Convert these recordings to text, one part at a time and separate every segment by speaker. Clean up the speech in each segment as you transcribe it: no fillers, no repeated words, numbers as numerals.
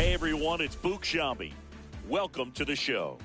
Speaker 1: Hey everyone, it's Book Shambi. Welcome to the show.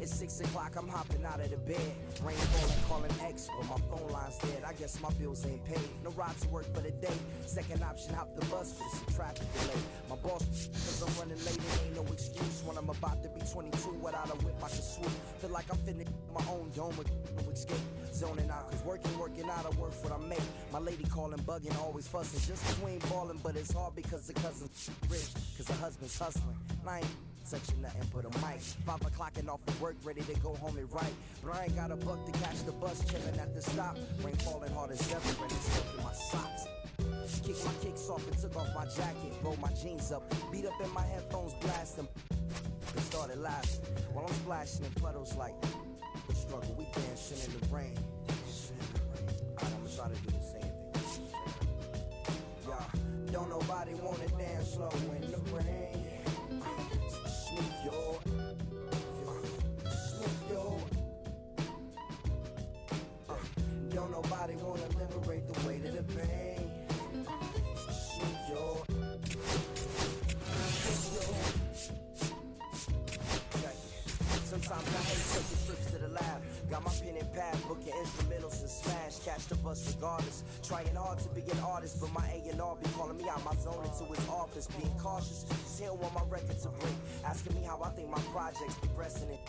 Speaker 2: It's 6 o'clock, I'm hopping out of the bed. Rain falling, calling X, but my phone line's dead. I guess my bills ain't paid. No ride to work for the day. Second option, hop the bus, but it's a traffic delay. My boss, cause I'm running late, it ain't no excuse. When I'm about to be 22, without a whip, I can swoop. Feel like I'm finna my own dome with no escape. Zoning out, cause working out, I work what I make. My lady calling, bugging, always fussing. Just between balling, but it's hard because the cousin's rich. Cause the husband's hustling. And I ain't touching nothing but a mic. 5 o'clock and off of work, ready to go home and write. But I ain't got a buck to catch the bus, chilling at the stop. Rain falling hard as ever, and it's stuck in my socks. Kicked my kicks off and took off my jacket, rolled my jeans up, beat up in my headphones, blast them. It started laughing while I'm splashing in puddles like the struggle. We dancing in the rain. Alright, I'ma try to do the same thing. Yeah, don't nobody wanna dance slow in the rain. Smooth your, don't nobody wanna liberate the weight of the pain. Smooth your, sometimes I hate taking trips to the lab. Got my pen and pad, booking instrumentals and smash. Catch the bus regardless. Trying hard to be an artist, but my A&R be calling me out my zone into his office. Being cautious, cause he don't want my record to break. Asking me how I think my project's progressing it.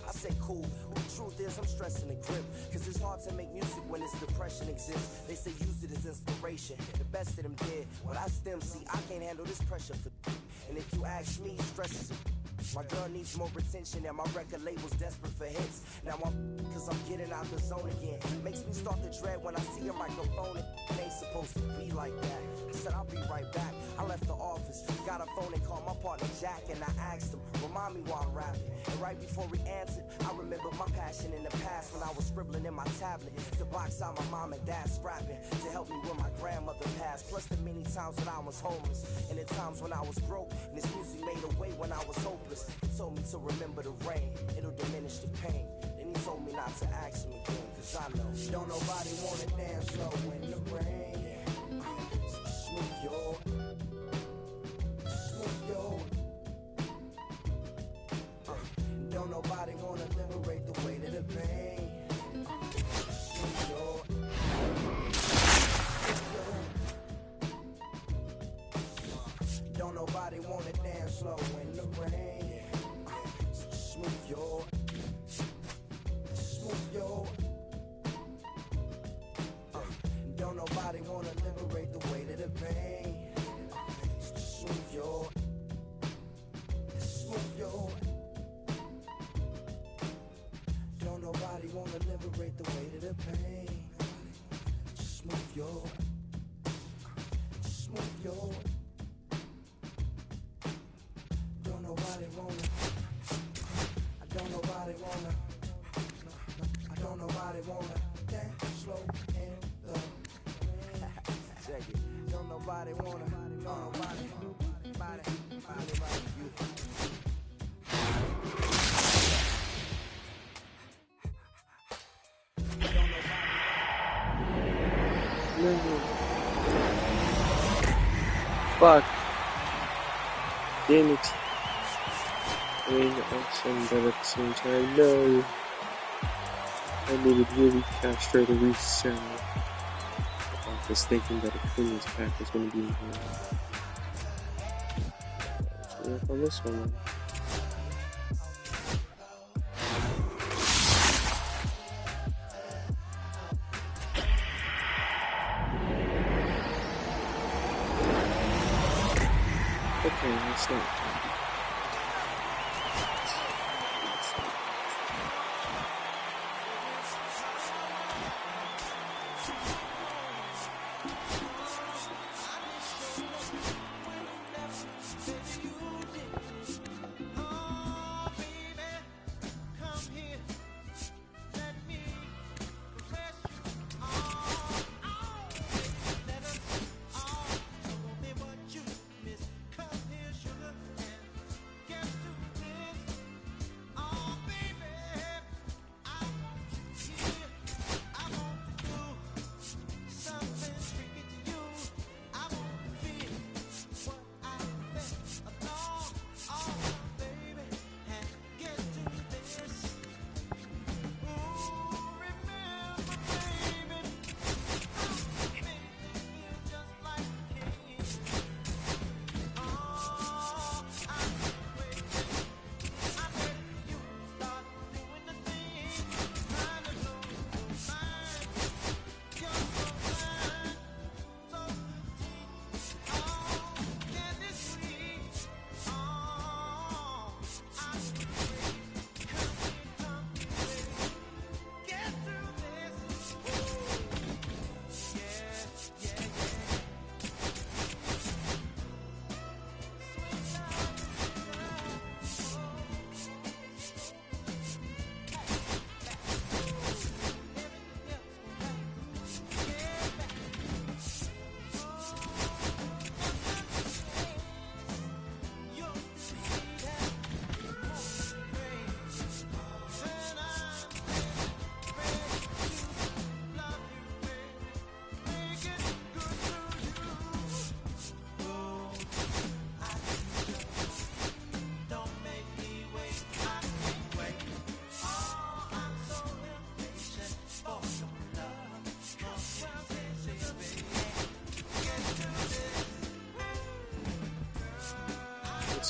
Speaker 2: I say cool, but the truth is I'm stressing the grip. Cause it's hard to make music when this depression exists. They say use it as inspiration. The best of them did. Well, that's them, see, I can't handle this pressure for. And if you ask me, stress is a. My girl needs more attention and my record label's desperate for hits. Now cause I'm getting out the zone again. Makes me start to dread when I see a microphone. It ain't supposed to be like that. I said I'll be right back. I left the office, got a phone and called my partner Jack, and I asked him, remind me while I'm rapping. And right before he answered, I remembered my passion in the past when I was scribbling in my tablet to box out my mom and dad's rapping to help me when my grandmother passed. Plus the many times when I was homeless and the times when I was broke. And this music made a way when I was hopeless. He told me to remember the rain, it'll diminish the pain. Then he told me not to ask him again, cause I know don't nobody wanna dance slow in the rain. Smooth your, don't nobody wanna liberate the weight of the pain. Smooth your, don't nobody wanna dance slow in the rain. Smooth your, don't nobody wanna liberate the weight of the pain. Smooth your, don't nobody wanna liberate the weight of the pain. Smooth your, don't nobody wanna. I don't nobody wanna dance slow in the rain. Check it. Don't nobody wanna, nobody you.
Speaker 3: No. Fuck. Damn it. I mean, awesome, but at the same time, no. I needed really castrate a reset. I was thinking that a cleanest pack was going to be in here. Let's work on this one. Okay, that's not.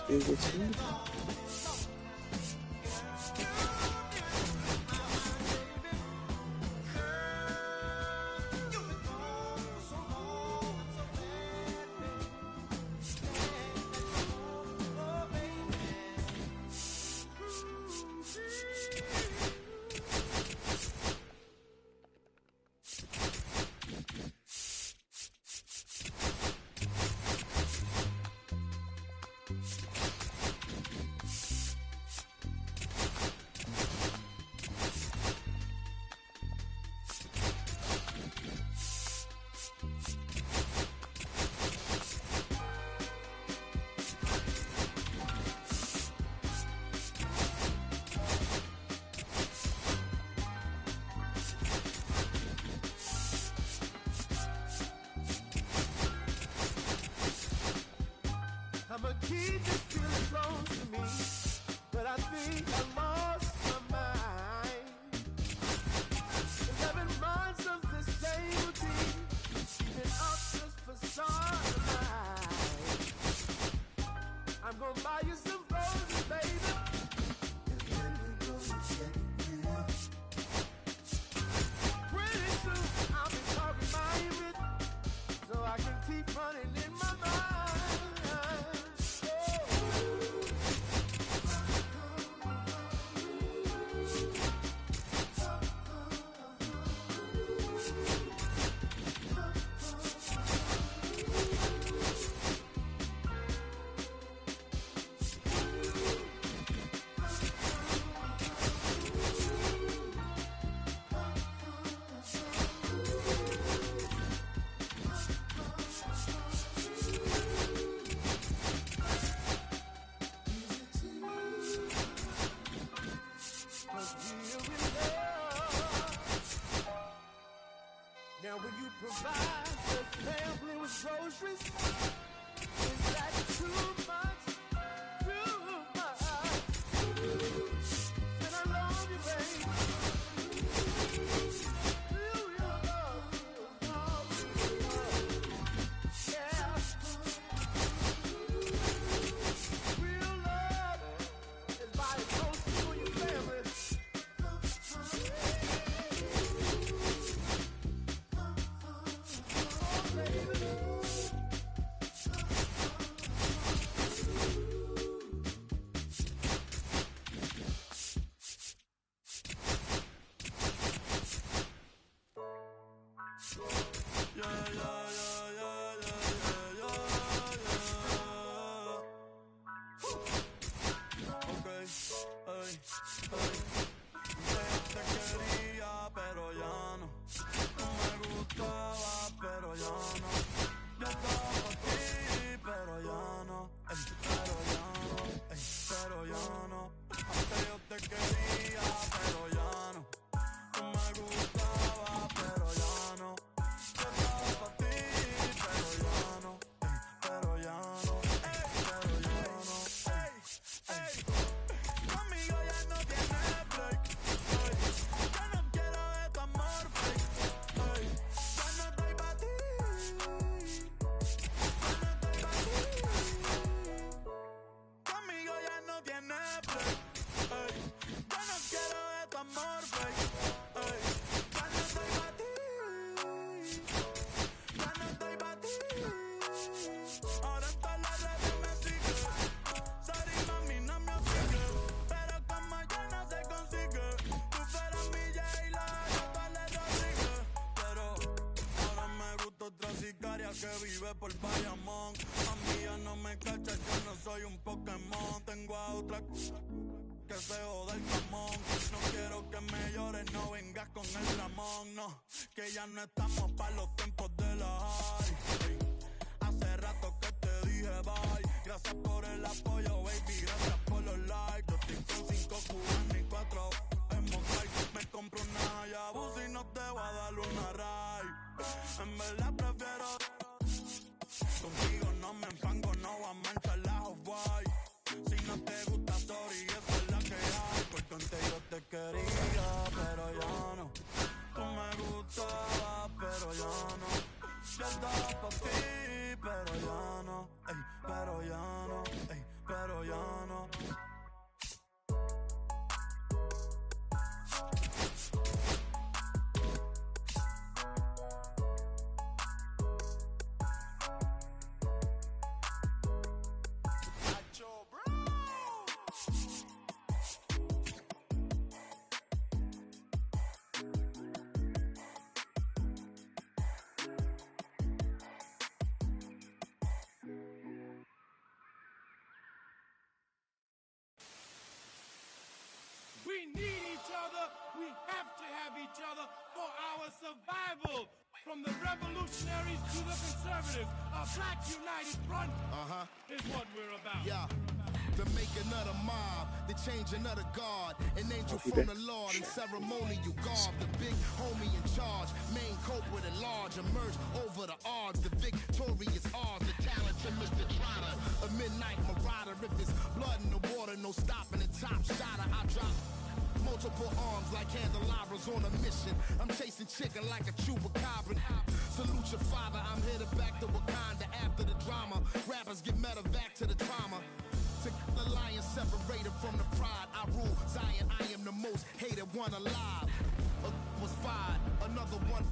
Speaker 3: able to.
Speaker 4: I'ma keep this feeling close to me, but I think I lost my mind. 11 months of the same routine, keeping up just for sunlight. I'm gonna buy you some roses, baby. Pretty soon I'll be talking my image, so I can keep running in my mind. Now when you provide the family with groceries, is that too much? Too much? And I love you, baby. Feel your love, yeah. Real love is by close to your family. Que vive por Bayamón. A mí ya no me cacha, yo no soy un Pokémon. Tengo a otra que se joda el jamón. No quiero que me llores, no vengas con el Ramón. No, que ya no estamos pa' los tiempos de la high. Hace rato que te dije bye. Gracias por el apoyo, baby, gracias por los likes. Yo estoy con 5 cubanos y 4 en Moscú. Me compro una Hayabusa y no te voy a dar una ride. En verdad prefiero contigo, no me enfango, no voy a manchar la Hawaii. Si no te gusta, sorry, esa es la que hay. Porque antes yo te quería, pero ya no. Tú me gustabas, pero ya no. Yo andaba pa' ti, pero ya no. Ey, pero ya no. Ey, pero ya
Speaker 5: We have to have each other for our survival. From the revolutionaries to the conservatives, a black united front is what we're about.
Speaker 4: Yeah. To make another mob, to change another guard, an angel from the Lord in ceremonial garb, the big homie in charge, main culprit at large, emerge over the odds, the victorious odds, the talented Mr. Trotter, a midnight marauder, if there's blood in the water, no stopping the top shotter, I drop multiple arms like candelabras on a mission. I'm chasing chicken like a chupacabra. Salute your father, I'm headed back to Wakanda after the drama. Rappers get medevac to the trauma. To the lion separated from the pride. I rule Zion, I am the most hated one alive. Was fired, another one.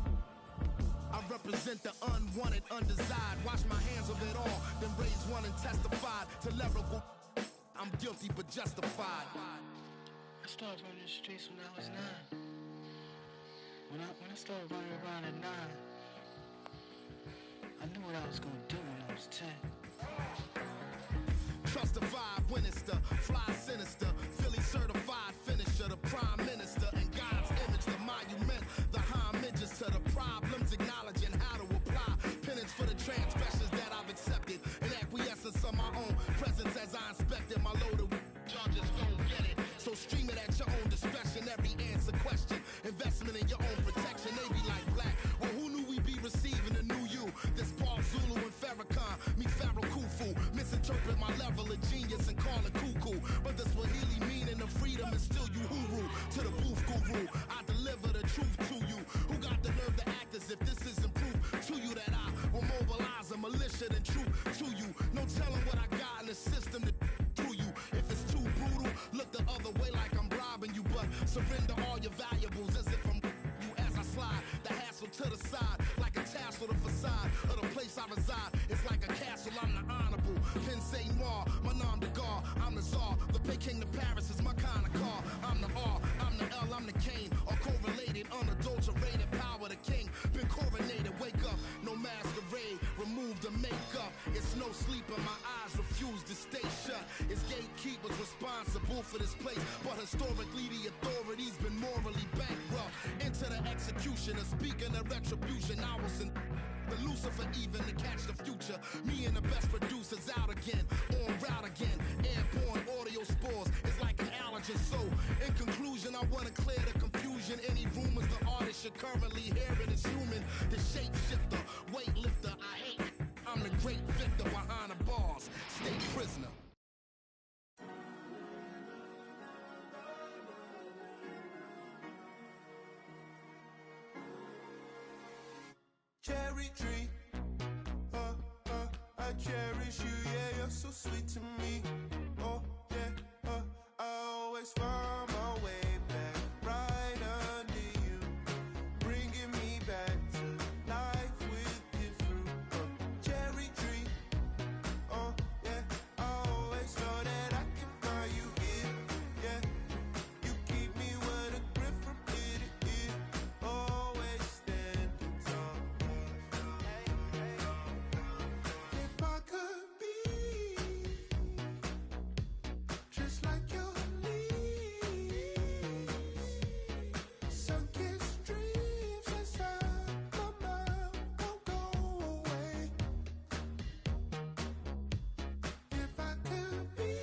Speaker 4: I represent the unwanted, undesired. Wash my hands of it all, then raise one and testified to lyrical. I'm guilty but justified.
Speaker 6: I started running the streets when I was 9. When I started running around at 9, I knew what I was gonna do when I was 10.
Speaker 4: Trust the vibe, Winchester, fly sinister, Philly certified finisher, the prime minister, and God's image, the monument, the homages to the problems, acknowledging how to apply penance for the transgressions that I've accepted, and acquiescence of my own presence as I inspected my loaded charges don't get it. So stream it at your own discretion, every answer question, investment in your own protection, they be like black. Well, who knew we'd be receiving a new you? This Paul Zulu and Farrakhan, me Pharaoh Khufu, misinterpret my level of genius and call it cuckoo. But the Swahili meaning of freedom is still you huru. To the booth guru, I deliver the truth to you. Who got the nerve to act as if this isn't proof to you that I will mobilize a militia and troop to you? No telling what I got in the system to do you. If it's too brutal, look the other way like I'm robbing you. But surrender all your valuables as if I'm you as I slide. The hassle to the side like a tassel, the facade of the place I reside. It's like a castle, I'm the honorable. Pin say noir, my nom de gar, I'm the czar. The Peking to Paris is my kind of car. I'm the R, I'm the L, I'm the Kane. All correlated, unadulterated power, the king. Been coronated, wake up, no masquerade. Remove the makeup, it's no sleep and my eyes refuse to stay shut. It's gatekeepers responsible for this place, but historically the authorities been morally bankrupt. Into the executioner, speaking of retribution, I was in the Lucifer even to catch the future. Me and the best producers out again, on route again. Airborne audio spores, it's like an allergen. So, in conclusion, I wanna clear the confusion. Any rumors the artist you're currently hearing is human. The shapeshifter, weightlifter, I hate it. I'm the great victor behind the bars, state prisoner.
Speaker 7: Cherry tree, I cherish you, yeah, you're so sweet to me. Oh, yeah, I always find my way back right under you, bringing me back to life with your fruit. Cherry tree, oh, yeah, I always know that I can find you here, yeah. You keep me with a grip from ear to ear, always standing tall. If I could be just like your leaves, sunken streams inside my mind won't go away. If I could be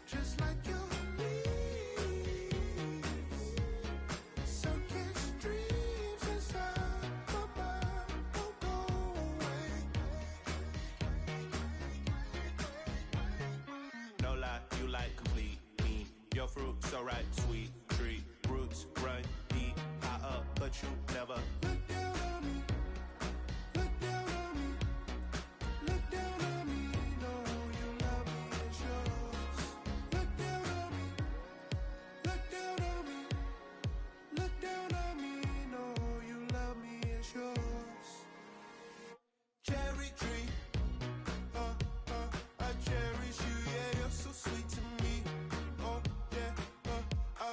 Speaker 7: just like your leaves, sunken streams inside my mind won't go away.
Speaker 8: No lie, you like complete me. Your fruit so right, sweet tree. Roots run deep, high up, but you never.
Speaker 7: Look down on me, look down on me, look down on me, know you love me, it's yours. Look down on me, look down on me, look down on me, know you love me, it's yours. Cherry tree, I cherish you, yeah, you're so sweet to me. Oh, yeah, I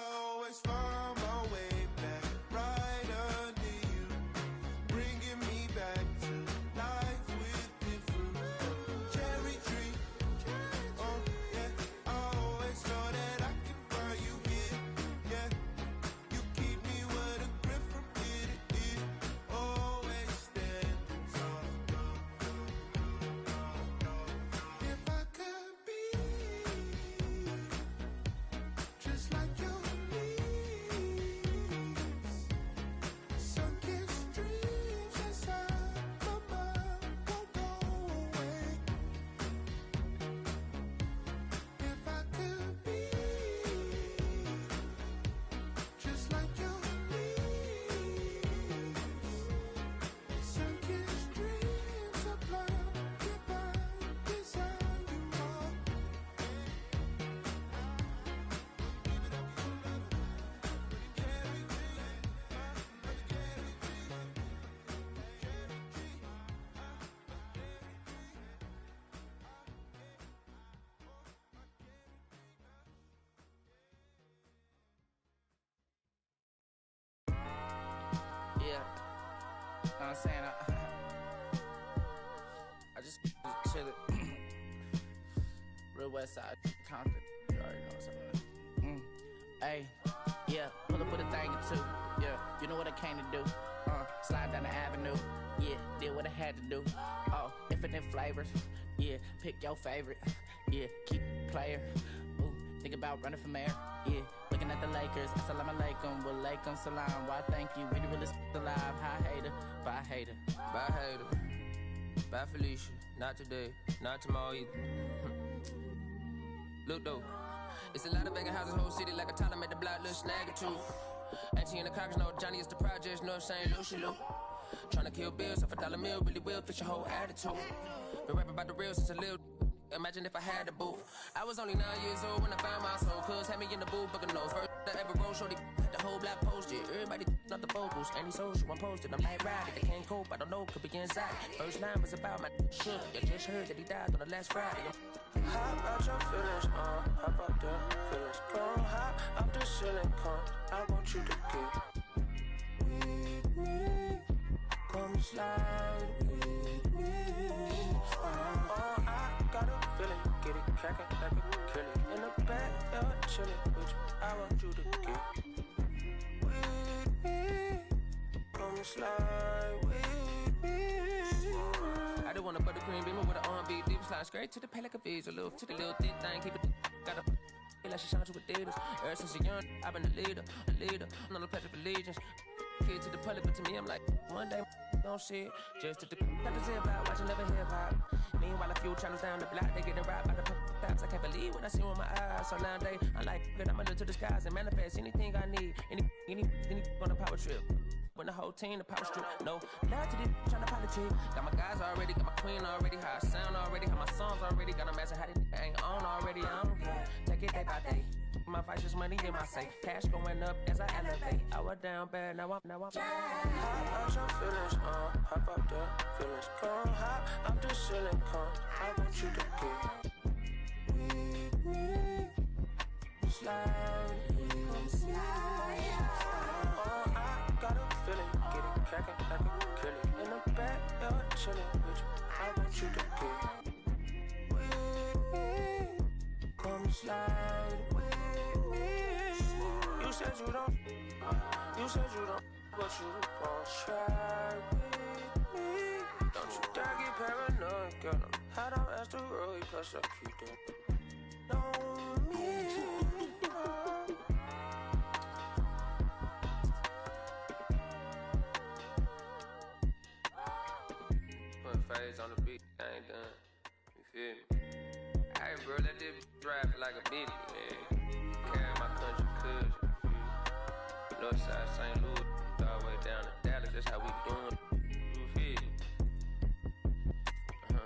Speaker 9: I'm saying? I just chillin'. Real West Side, Concord. You already know what's up. Hey, yeah, pull up with a thing or two. Yeah, you know what I came to do. Slide down the avenue. Yeah, did what I had to do. Oh, infinite flavors. Yeah, pick your favorite. Yeah, keep player. Ooh, think about running for mayor. Yeah, looking at the Lakers. Assalamu alaikum, wa alaikum salam. Why thank you, we the realest alive. Hi hater, bye hater.
Speaker 10: Bye hater, bye Felicia. Not today, not tomorrow either. Look though, it's a lot of vacant houses, whole city like a toddler made the block, little snag or two. Auntie in the cockers, know Johnny is the projects, know what I'm saying, Lucy Lou. Tryna kill bills off $1 meal, really will fix your whole attitude. Been rapping about the real since a little. Imagine if I had the booth. I was only 9 years old when I found my soul. Cuz had me in the booth, booking nose. First I ever wrote, shorty, the whole block posted. Everybody not the focus, any social, I'm posted. I'm like, right, if I can't cope, I don't know, could be inside. First line was about my shook. You just heard that he died on the last Friday.
Speaker 11: How about your feelings, how about the feelings? Come high up the ceiling, come, I want you to get with me. Come slide with me. I got a feeling, get it crackin' like a kill it. In the back, you're chillin' with you, I want you to get with me. Come slide with me.
Speaker 10: I just want a buttercream beamer with an R&B deep slide straight to the pay like a visa, little to the little thick thing, keep it got a feel like she shines with Adidas. Ever since a young, I've been a leader, I'm on the pledge of allegiance. Kid to the public, but to me, I'm like, one day, don't see it. Just to the got to say about watching never hip hop. Meanwhile, a few channels down the block, they getting robbed by the cops. I can't believe what I see with my eyes. So nowadays, I'm like, good, I'ma look to the skies and manifest anything I need. Any on a power trip. When the whole team, the power strip. No, love to this, tryna politic. Got my guys already, got my queen already, how I sound already, how my songs already. Got them asking how they ain't on already, I don't care. Take it day by day. My vice is money in my safe. Cash going up as I elevate. I was down bad, now I'm
Speaker 11: How about your feelings, how about the feelings? Come high up the ceiling, come, I want you to get with me. Slide with me. I got a feeling, get it crackin' like a kill it. In the back, you're chillin' with you, I want you to get with me. Come slide with me. You said you don't, but you gon' try with me. Don't you dare get paranoid, girl. I'm hot on asteroid, plus I keep that on me.
Speaker 10: Put phase on the beat, I ain't done. You feel me? Hey, bro, let this drive like a bitch, man. Carry my country cousin. Northside St. Louis, all the way down to Dallas, that's how we doing. You feel me?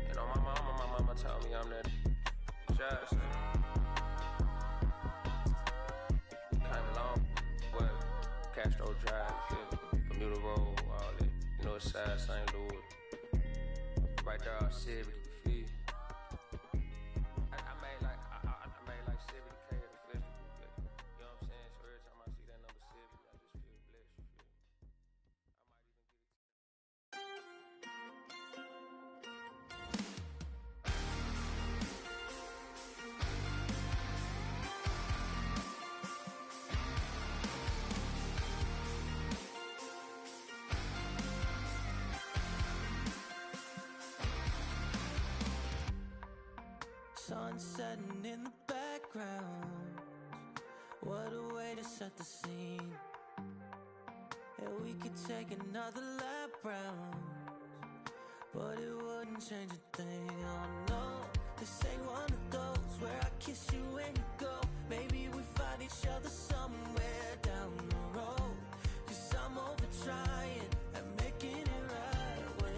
Speaker 10: And on my mama told me I'm that child, so came along, what? Castro Drive, you feel me? Bermuda Road, all that. Northside St. Louis. Right there, all 70, you feel me? I made like 70K at the festival. You know what I'm saying? So every time I see that number 70, I just feel blessed. You feel me?
Speaker 12: Sun setting in the background. What a way to set the scene. And we could take another lap round, but it wouldn't change a thing. Oh no, this ain't one of those where I kiss you when you go. Maybe we find each other somewhere down the road. Cause I'm over trying and making it right when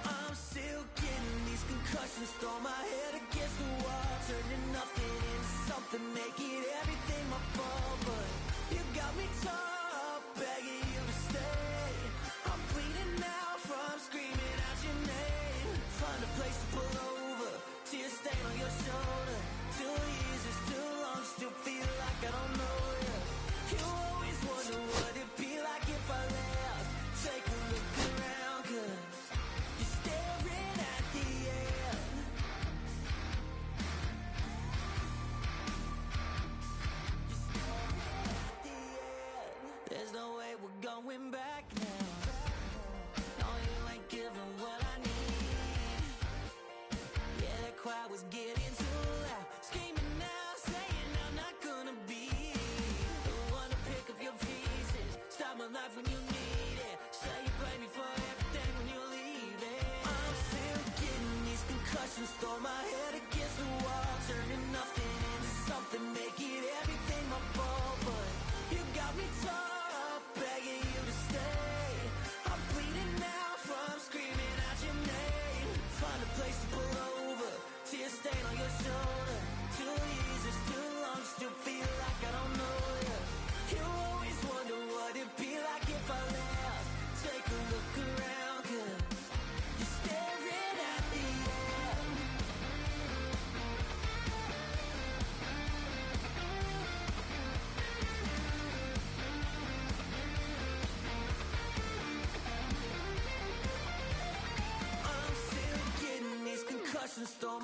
Speaker 12: I'm still getting these concussions. Throw my head against the wall, turning nothing into something, making everything my fault. But you got me torn up, begging you to stay. I'm bleeding now from screaming out your name. Find a place to pull over, tear stain on your shoulder. 2 years is too long, still feel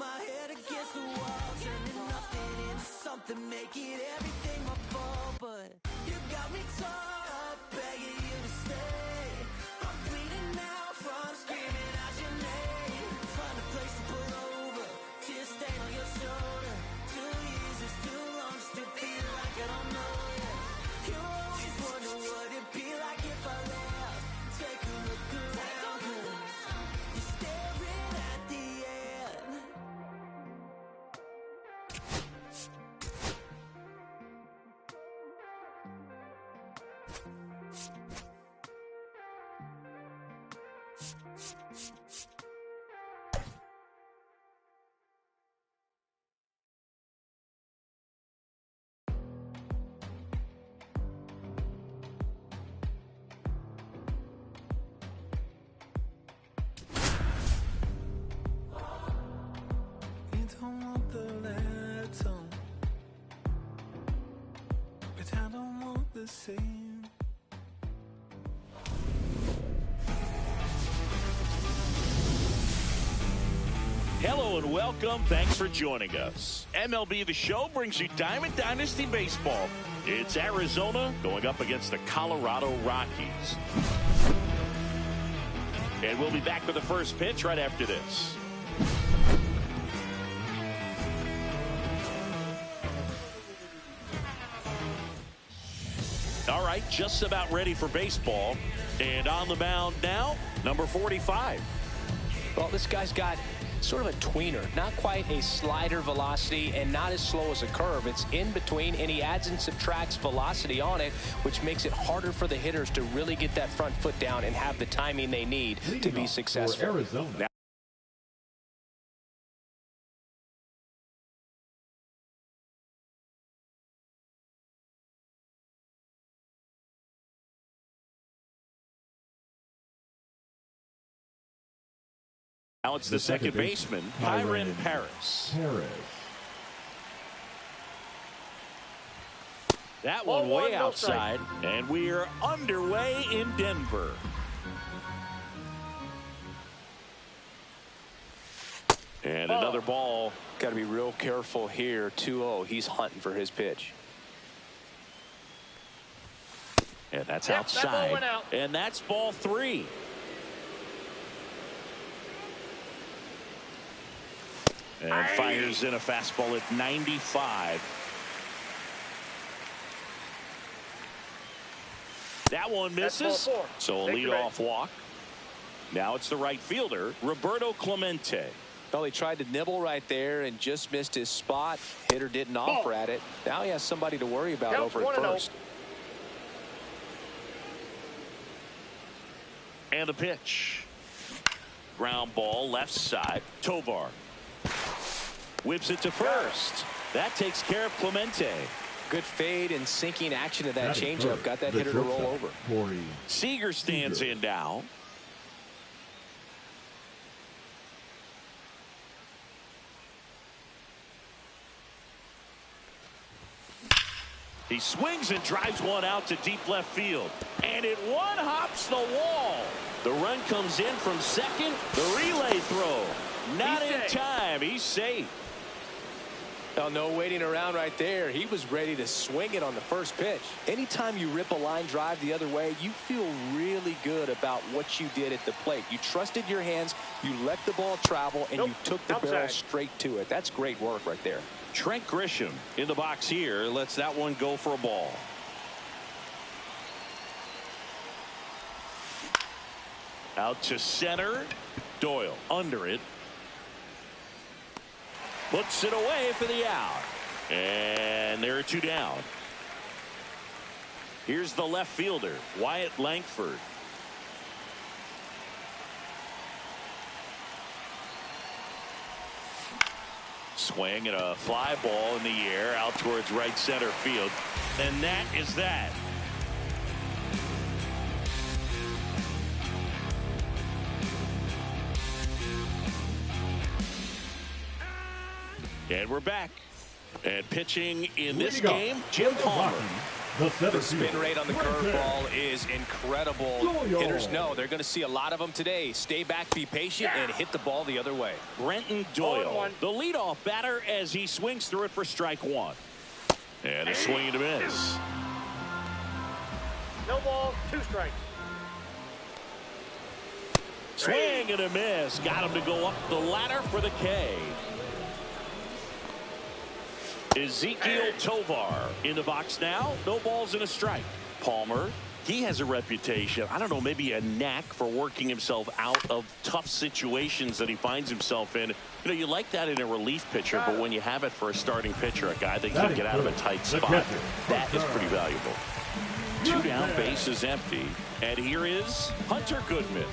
Speaker 12: my head against the wall, turning nothing into something, making everything my fault. But you got me torn up, begging you to stay. I'm bleeding now from screaming out your name. Find a place to pull over, tears stain on your shoulder. 2 years is too long, still feel like I don't know you. You always wonder what it'd be like if I left. Take a look around, 'cause you're staring at the end.
Speaker 11: You don't want the letter, but I don't want the same.
Speaker 1: Hello and welcome. Thanks for joining us. MLB The Show brings you Diamond Dynasty Baseball. It's Arizona going up against the Colorado Rockies. And we'll be back with the first pitch right after this. All right, just about ready for baseball. And on the mound now, number 45.
Speaker 13: Well, this guy's got sort of a tweener, not quite a slider velocity and not as slow as a curve. It's in between, and he adds and subtracts velocity on it, which makes it harder for the hitters to really get that front foot down and have the timing they need to be successful.
Speaker 1: Arizona. Now it's the second baseman, Kyron Paris. That one way outside, and we are underway in Denver. And another ball.
Speaker 13: Got to be real careful here. 2-0. He's hunting for his pitch.
Speaker 1: And that's outside. And that's ball 3. And fires in a fastball at 95. That one misses. So a leadoff walk. Now it's the right fielder, Roberto Clemente.
Speaker 13: Well, he tried to nibble right there and just missed his spot. Hitter didn't offer at it. Now he has somebody to worry about over at first.
Speaker 1: And the pitch. Ground ball left side. Tovar whips it to first. That takes care of Clemente.
Speaker 13: Good fade and sinking action of that changeup. Got that hitter to roll over.
Speaker 1: Seager stands in now. He swings and drives one out to deep left field. And it one hops the wall. The run comes in from second. The relay throw. Not in time. He's safe.
Speaker 13: Well, no waiting around right there. He was ready to swing it on the first pitch. Anytime you rip a line drive the other way, you feel really good about what you did at the plate. You trusted your hands, you let the ball travel, and you took the barrel straight to it. That's great work right there.
Speaker 1: Trent Grisham in the box here lets that one go for a ball. Out to center. Doyle under it. Puts it away for the out. And there are 2 down. Here's the left fielder, Wyatt Langford. Swing and a fly ball in the air out towards right center field. And that is that. And we're back. And pitching in this game, Jim Palmer.
Speaker 13: The spin rate on the curveball is incredible. Hitters know they're going to see a lot of them today. Stay back, be patient, and hit the ball the other way.
Speaker 1: Brenton Doyle, the leadoff batter, as he swings through it for strike one. And a swing and a miss.
Speaker 14: No balls, 2 strikes.
Speaker 1: Swing and a miss. Got him to go up the ladder for the K. Ezekiel Tovar in the box now. No balls and a strike. Palmer, he has a reputation, I don't know, maybe a knack for working himself out of tough situations that he finds himself in. You know, you like that in a relief pitcher, but when you have it for a starting pitcher, a guy that can get out of a tight spot, that is pretty valuable. 2 down, base is empty. And here is Hunter Goodman.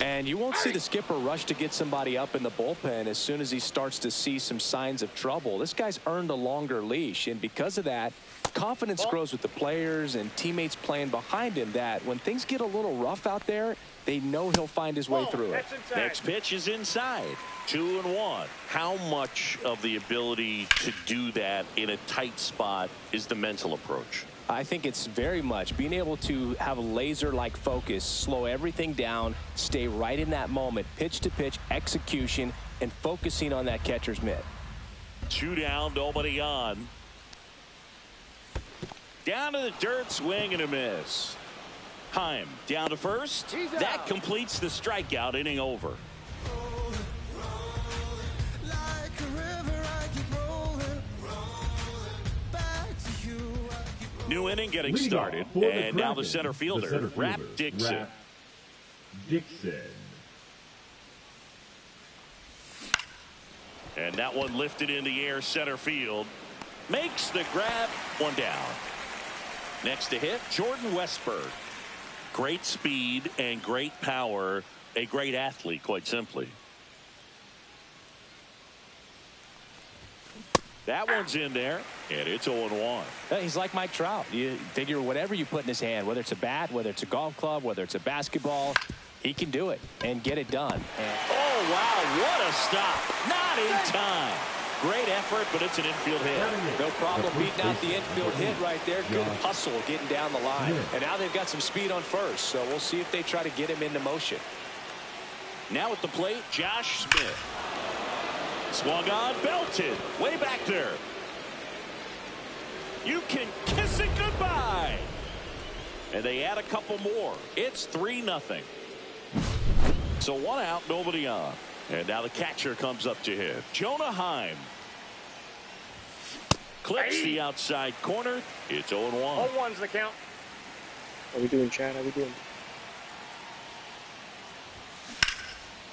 Speaker 13: And you won't see the skipper rush to get somebody up in the bullpen as soon as he starts to see some signs of trouble. This guy's earned a longer leash, and because of that, confidence grows with the players and teammates playing behind him, that when things get a little rough out there, they know he'll find his way through it.
Speaker 1: Next pitch is inside. 2-1. How much of the ability to do that in a tight spot is the mental approach?
Speaker 13: I think it's very much being able to have a laser-like focus, slow everything down, stay right in that moment, pitch-to-pitch execution, and focusing on that catcher's mitt.
Speaker 1: 2 down, nobody on. Down to the dirt, swing and a miss. Heim down to first. That completes the strikeout, inning over. New inning getting started, and now the center fielder, Rap Dixon. And that one lifted in the air, center field. Makes the grab, 1 down. Next to hit, Jordan Westberg. Great speed and great power. A great athlete, quite simply. That one's in there, and it's 0-1.
Speaker 13: He's like Mike Trout. You figure whatever you put in his hand, whether it's a bat, whether it's a golf club, whether it's a basketball, he can do it and get it done.
Speaker 1: Oh, wow, what a stop. Not in time. Great effort, but it's an infield hit.
Speaker 13: No problem beating out the infield hit right there. Good hustle getting down the line. And now they've got some speed on first, so we'll see if they try to get him into motion.
Speaker 1: Now at the plate, Josh Smith. Swung on, belted, way back there. You can kiss it goodbye. And they add a couple more. It's 3-0. So 1 out, nobody on. And now the catcher comes up to hit. Jonah Heim. Clips the outside corner. It's 0-1.
Speaker 14: 0-1's the count.
Speaker 3: How we doing, Chad? How we doing?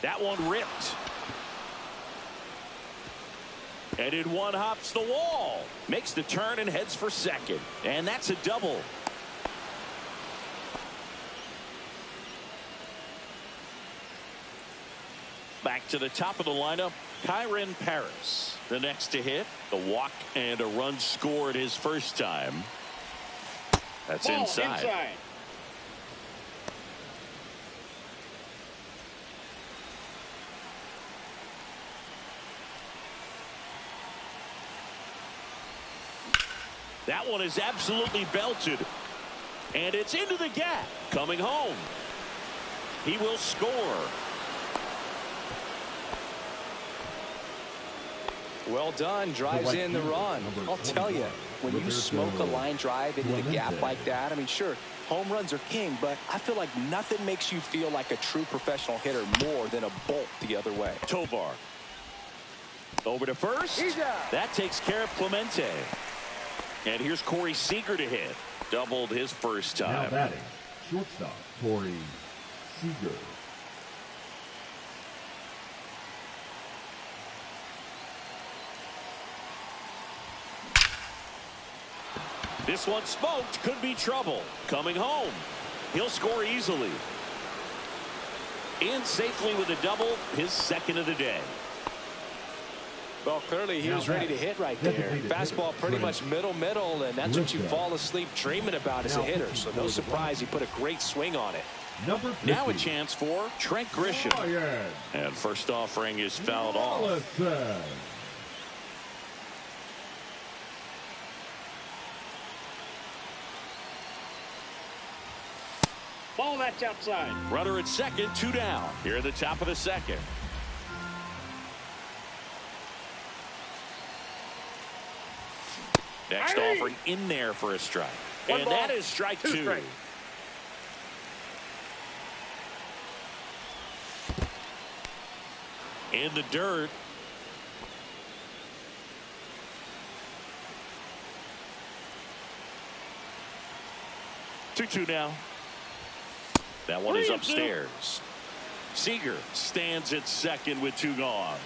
Speaker 1: That one ripped. And in one hops the wall. Makes the turn and heads for second. And that's a double. Back to the top of the lineup, Kyron Paris. The next to hit, the walk and a run scored his first time. That's inside. That one is absolutely belted. And it's into the gap. Coming home. He will score.
Speaker 13: Well done. Drives in the run. I'll tell you, when you smoke a line drive into the gap like that, I mean, sure, home runs are king, but I feel like nothing makes you feel like a true professional hitter more than a bolt the other way.
Speaker 1: Tovar. Over to first. That takes care of Clemente. And here's Corey Seager to hit. Doubled his first time.
Speaker 15: Now batting, shortstop, Corey Seager.
Speaker 1: This one smoked. Could be trouble. Coming home. He'll score easily. In safely with a double. His second of the day.
Speaker 13: Well, clearly he was ready to hit right there. Fastball pretty much middle, and that's what you fall asleep dreaming about as a hitter. So no surprise he put a great swing on it.
Speaker 1: Now a chance for Trent Grisham. And first offering is fouled off.
Speaker 14: Ball that's outside.
Speaker 1: Runner at second, 2 down. Here at the top of the second. Next offering in there for a strike.
Speaker 14: One
Speaker 1: and
Speaker 14: ball,
Speaker 1: that is strike 2.
Speaker 14: Strike.
Speaker 1: In the dirt. Two now. That one is upstairs. Seager stands at second with 2 gone.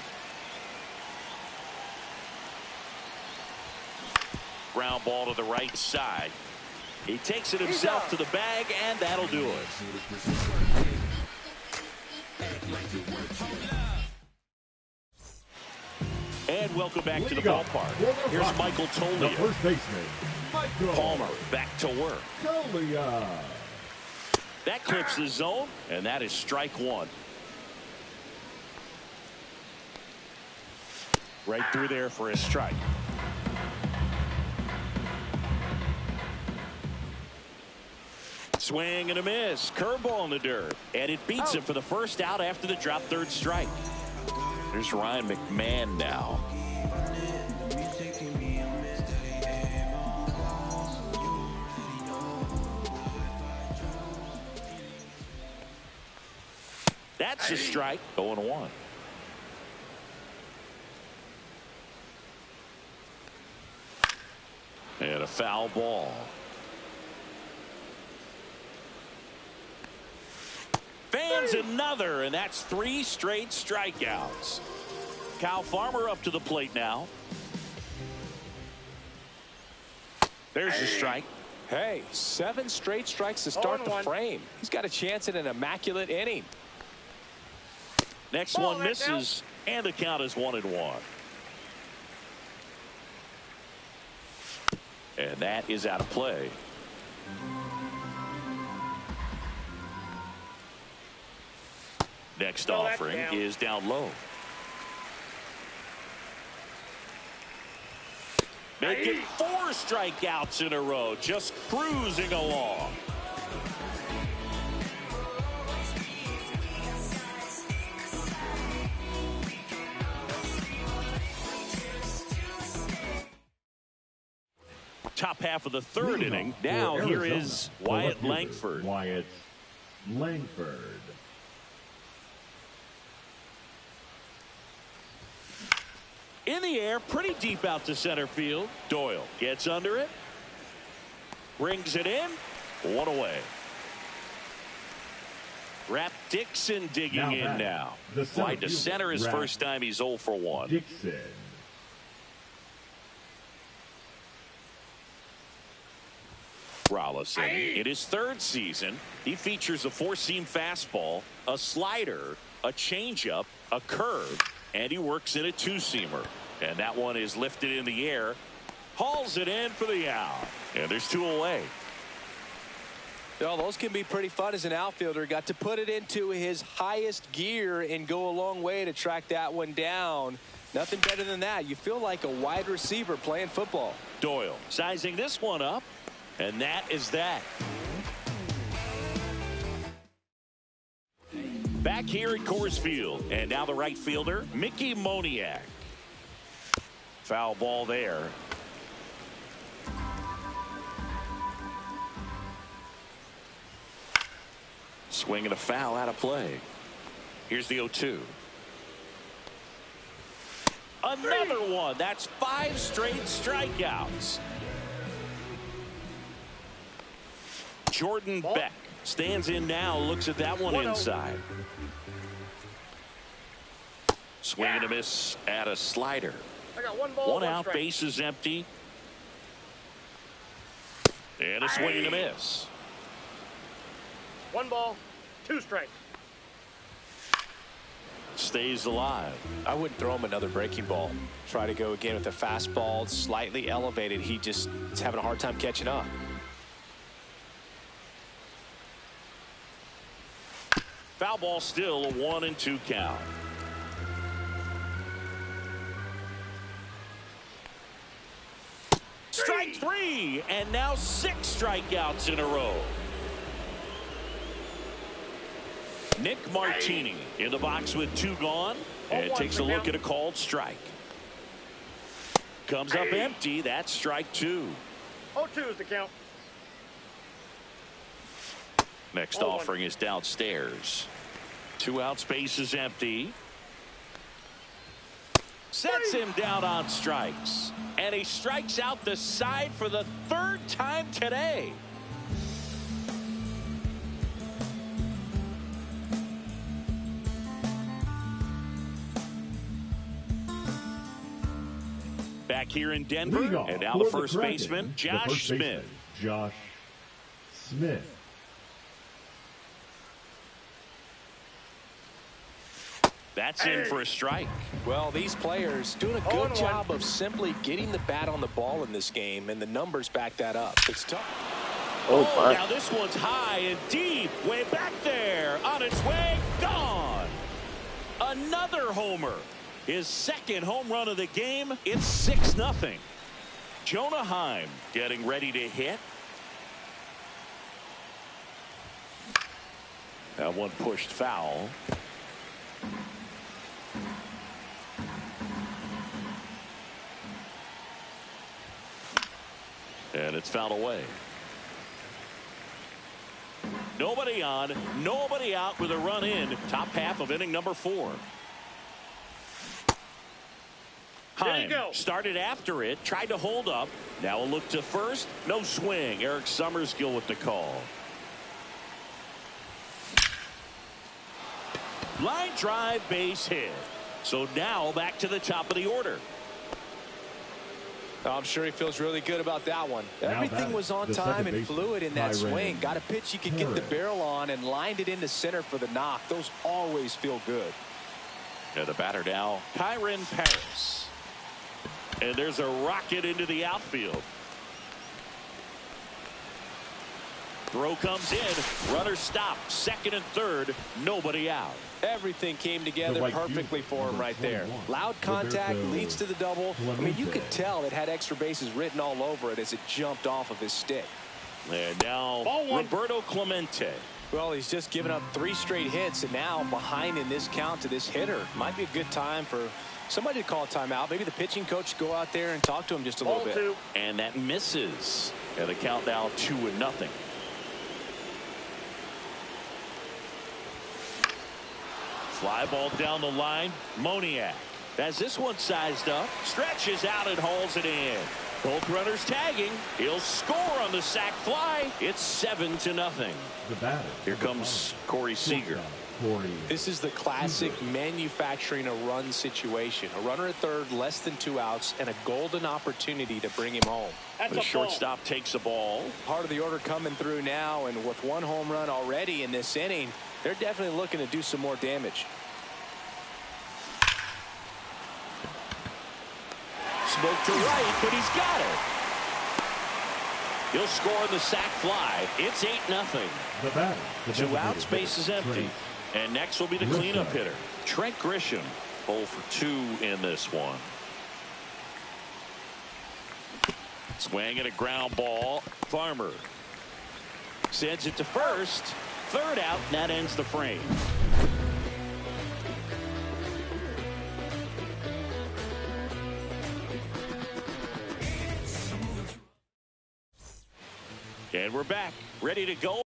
Speaker 1: Ground ball to the right side. He takes it himself to the bag, and that'll do it. And welcome back to the ballpark. Here's Michael Tolia.
Speaker 15: The first baseman, Michael
Speaker 1: Palmer back to work.
Speaker 15: Tolia.
Speaker 1: That clips the zone, and that is strike 1. Right through there for a strike. Swing and a miss. Curveball in the dirt. And it beats him for the first out after the drop third strike. There's Ryan McMahon now. That's a strike. 0-1. And a foul ball. Fans another, and that's 3 straight strikeouts. Kyle Farmer up to the plate now. There's a strike.
Speaker 13: Hey, 7 straight strikes to start the frame. He's got a chance at an immaculate inning.
Speaker 1: Next one misses, and the count is 1-1. And that is out of play. Next offering is down low. Making 4 strikeouts in a row, just cruising along. Top half of the 3rd inning. Now here is Wyatt Langford.
Speaker 15: Wyatt Langford.
Speaker 1: In the air, pretty deep out to center field. Doyle gets under it. Brings it in. 1 away. Rap Dixon digging in now. Wide to center his first time. He's 0 for 1.
Speaker 15: Dixon.
Speaker 1: Rollison in his 3rd season. He features a 4-seam fastball, a slider, a changeup, a curve, and he works in a 2-seamer. And that one is lifted in the air. Hauls it in for the out. And there's 2 away.
Speaker 13: Well, those can be pretty fun as an outfielder. Got to put it into his highest gear and go a long way to track that one down. Nothing better than that. You feel like a wide receiver playing football.
Speaker 1: Doyle sizing this one up. And that is that. Back here at Coors Field. And now the right fielder, Mickey Moniak. Foul ball there. Swing and a foul out of play. Here's the 0-2. Another one. That's 5 straight strikeouts. Jordan Beck stands in now, looks at that one inside. Swing and a miss at a slider.
Speaker 14: I got 1 ball,
Speaker 1: 1 out,
Speaker 14: strike.
Speaker 1: base is empty. And a swing and a miss.
Speaker 14: 1 ball, 2 strikes.
Speaker 1: Stays alive.
Speaker 13: I wouldn't throw him another breaking ball. Try to go again with a fastball, slightly elevated. He just is having a hard time catching up.
Speaker 1: Foul ball still, a 1-2 count. Strike 3, and now 6 strikeouts in a row. Nick Martini in the box with 2 gone, and takes a look at a called strike. Comes up empty. That's strike 2.
Speaker 14: 0-2 is the count.
Speaker 1: Next offering is downstairs. 2 outs, base is empty. Sets him down on strikes. And he strikes out the side for the 3rd time today. Back here in Denver, and now the first baseman, Josh Smith.
Speaker 15: Josh Smith.
Speaker 1: That's in for a strike.
Speaker 13: Well, these players doing a good job of simply getting the bat on the ball in this game, and the numbers back that up. It's tough.
Speaker 1: Oh, now this one's high and deep, way back there, on its way, gone. Another homer. His 2nd home run of the game. It's 6-0. Jonah Heim getting ready to hit. That one pushed foul. And it's fouled away. Nobody on, nobody out with a run in. Top half of inning number 4. Heim started after it, tried to hold up. Now a look to first. No swing. Eric Summerskill with the call. Line drive, base hit. So now back to the top of the order.
Speaker 13: I'm sure he feels really good about that one. Everything was on time and fluid in that swing. Got a pitch he could get the barrel on and lined it into center for the knock. Those always feel good.
Speaker 1: And the batter now, Kyron Paris. And there's a rocket into the outfield. Throw comes in. Runner stopped. 2nd and 3rd. Nobody out.
Speaker 13: Everything came together perfectly for him right there. Loud contact leads to the double. I mean, you could tell it had extra bases written all over it as it jumped off of his stick.
Speaker 1: And now Roberto Clemente.
Speaker 13: Well, he's just given up 3 straight hits, and now behind in this count to this hitter. Might be a good time for somebody to call a timeout. Maybe the pitching coach go out there and talk to him just a little bit.
Speaker 1: And that misses. And the count now 2-0. Fly ball down the line. Moniak has this one sized up. Stretches out and hauls it in. Both runners tagging. He'll score on the sac fly. It's 7-0. Here comes Corey Seager.
Speaker 13: This is the classic manufacturing a run situation. A runner at 3rd, less than 2 outs, and a golden opportunity to bring him home.
Speaker 1: The shortstop takes the ball.
Speaker 13: Part of the order coming through now, and with 1 home run already in this inning, they're definitely looking to do some more damage.
Speaker 1: Smoke to right, but he's got it. He'll score the sac fly. It's 8-0. 2 outs, base is empty. And next will be the cleanup hitter, Trent Grisham. 0 for 2 in this one. Swing and a ground ball. Farmer sends it to first. 3rd out, and that ends the frame. And we're back, ready to go.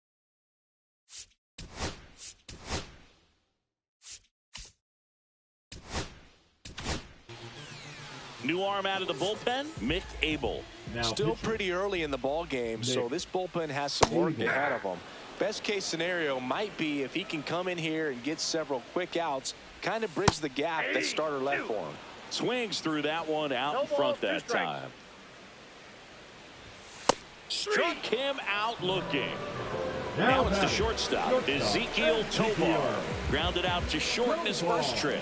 Speaker 1: New arm out of the bullpen, Mick Abel.
Speaker 13: Still pretty early in the ball game, so this bullpen has some work ahead of them. Best case scenario might be if he can come in here and get several quick outs, kind of bridge the gap that starter left for him.
Speaker 1: Swings through that one out in front that time. Struck him out looking. Now it's the shortstop, Ezekiel Tovar. Grounded out to short in his first trip.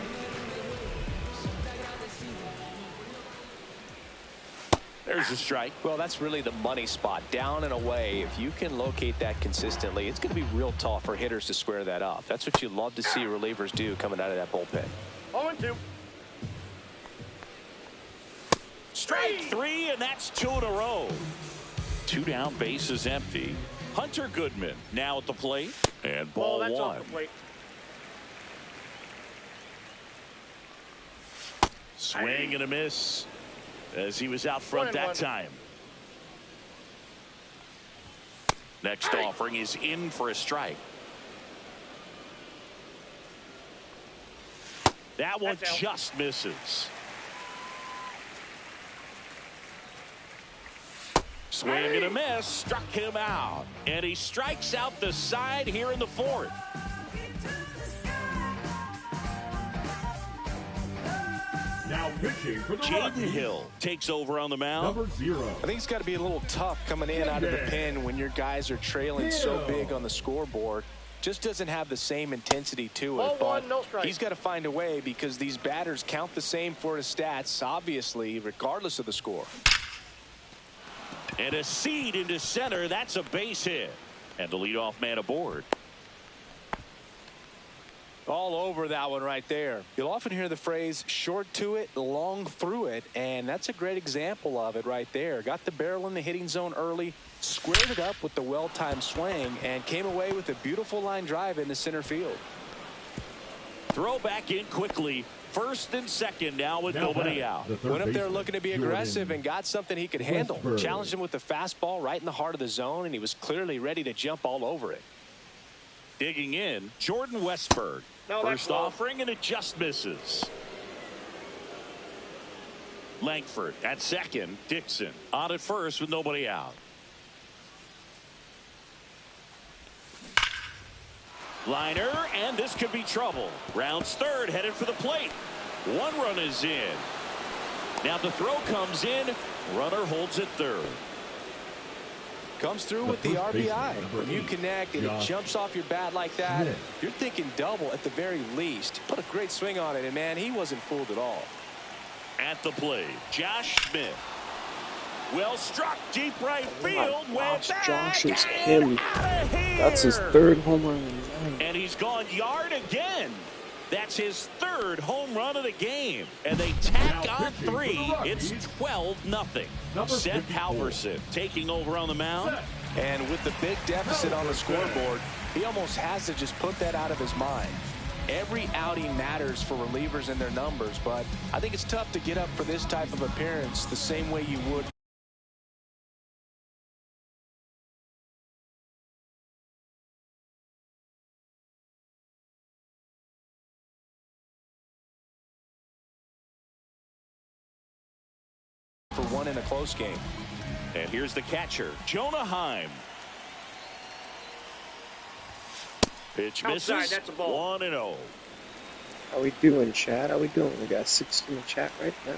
Speaker 1: There's a strike.
Speaker 13: Well, that's really the money spot. Down and away. If you can locate that consistently, it's going to be real tough for hitters to square that up. That's what you love to see relievers do coming out of that bullpen.
Speaker 14: 0-2.
Speaker 1: Strike 3, and that's 2 in a row. 2 down, base is empty. Hunter Goodman now at the plate, and ball
Speaker 14: that's
Speaker 1: 1.
Speaker 14: Off the plate.
Speaker 1: Swing and a miss as he was out front that time. Next offering is in for a strike. That one just misses. Swing and a miss, struck him out. And he strikes out the side here in the fourth.
Speaker 15: Now pitching for the
Speaker 1: Jaden
Speaker 15: Rockies,
Speaker 1: Hill takes over on the mound.
Speaker 15: number 0.
Speaker 13: I think it's got to be a little tough coming in out of the pen when your guys are trailing so big on the scoreboard. Just doesn't have the same intensity to it. But he's got to find a way because these batters count the same for his stats, obviously, regardless of the score.
Speaker 1: And a seed into center. That's a base hit. And the leadoff man aboard.
Speaker 13: All over that one right there. You'll often hear the phrase short to it, long through it, and that's a great example of it right there. Got the barrel in the hitting zone early, squared it up with the well-timed swing, and came away with a beautiful line drive into center field.
Speaker 1: Throw back in quickly. First and second now with nobody out.
Speaker 13: Went up there looking to be aggressive and got something he could handle. Challenged him with the fastball right in the heart of the zone, and he was clearly ready to jump all over it.
Speaker 1: Digging in, Jordan Westberg. First offering, and it just misses. Langford at second. Dixon on at first with nobody out. Liner, and this could be trouble. Rounds third, headed for the plate. One run is in. Now the throw comes in. Runner holds at third.
Speaker 13: Comes through with the RBI. When you connect and it jumps off your bat like that, you're thinking double at the very least. Put a great swing on it, and man, he wasn't fooled at all.
Speaker 1: At the plate, Josh Smith. Well struck, deep right field.
Speaker 3: Josh is him. That's his third home run.
Speaker 1: And he's gone yard again. That's his third home run of the game. And they tack on 3. It's 12-0. Seth Halverson taking over on the mound.
Speaker 13: And with the big deficit on the scoreboard, he almost has to just put that out of his mind. Every outing matters for relievers and their numbers, but I think it's tough to get up for this type of appearance the same way you would for one in a close game.
Speaker 1: And here's the catcher, Jonah Heim. Pitch misses.
Speaker 14: Outside, that's a ball.
Speaker 1: 1-0.
Speaker 3: How we doing, chat? How we doing? We got 6 in the chat right now.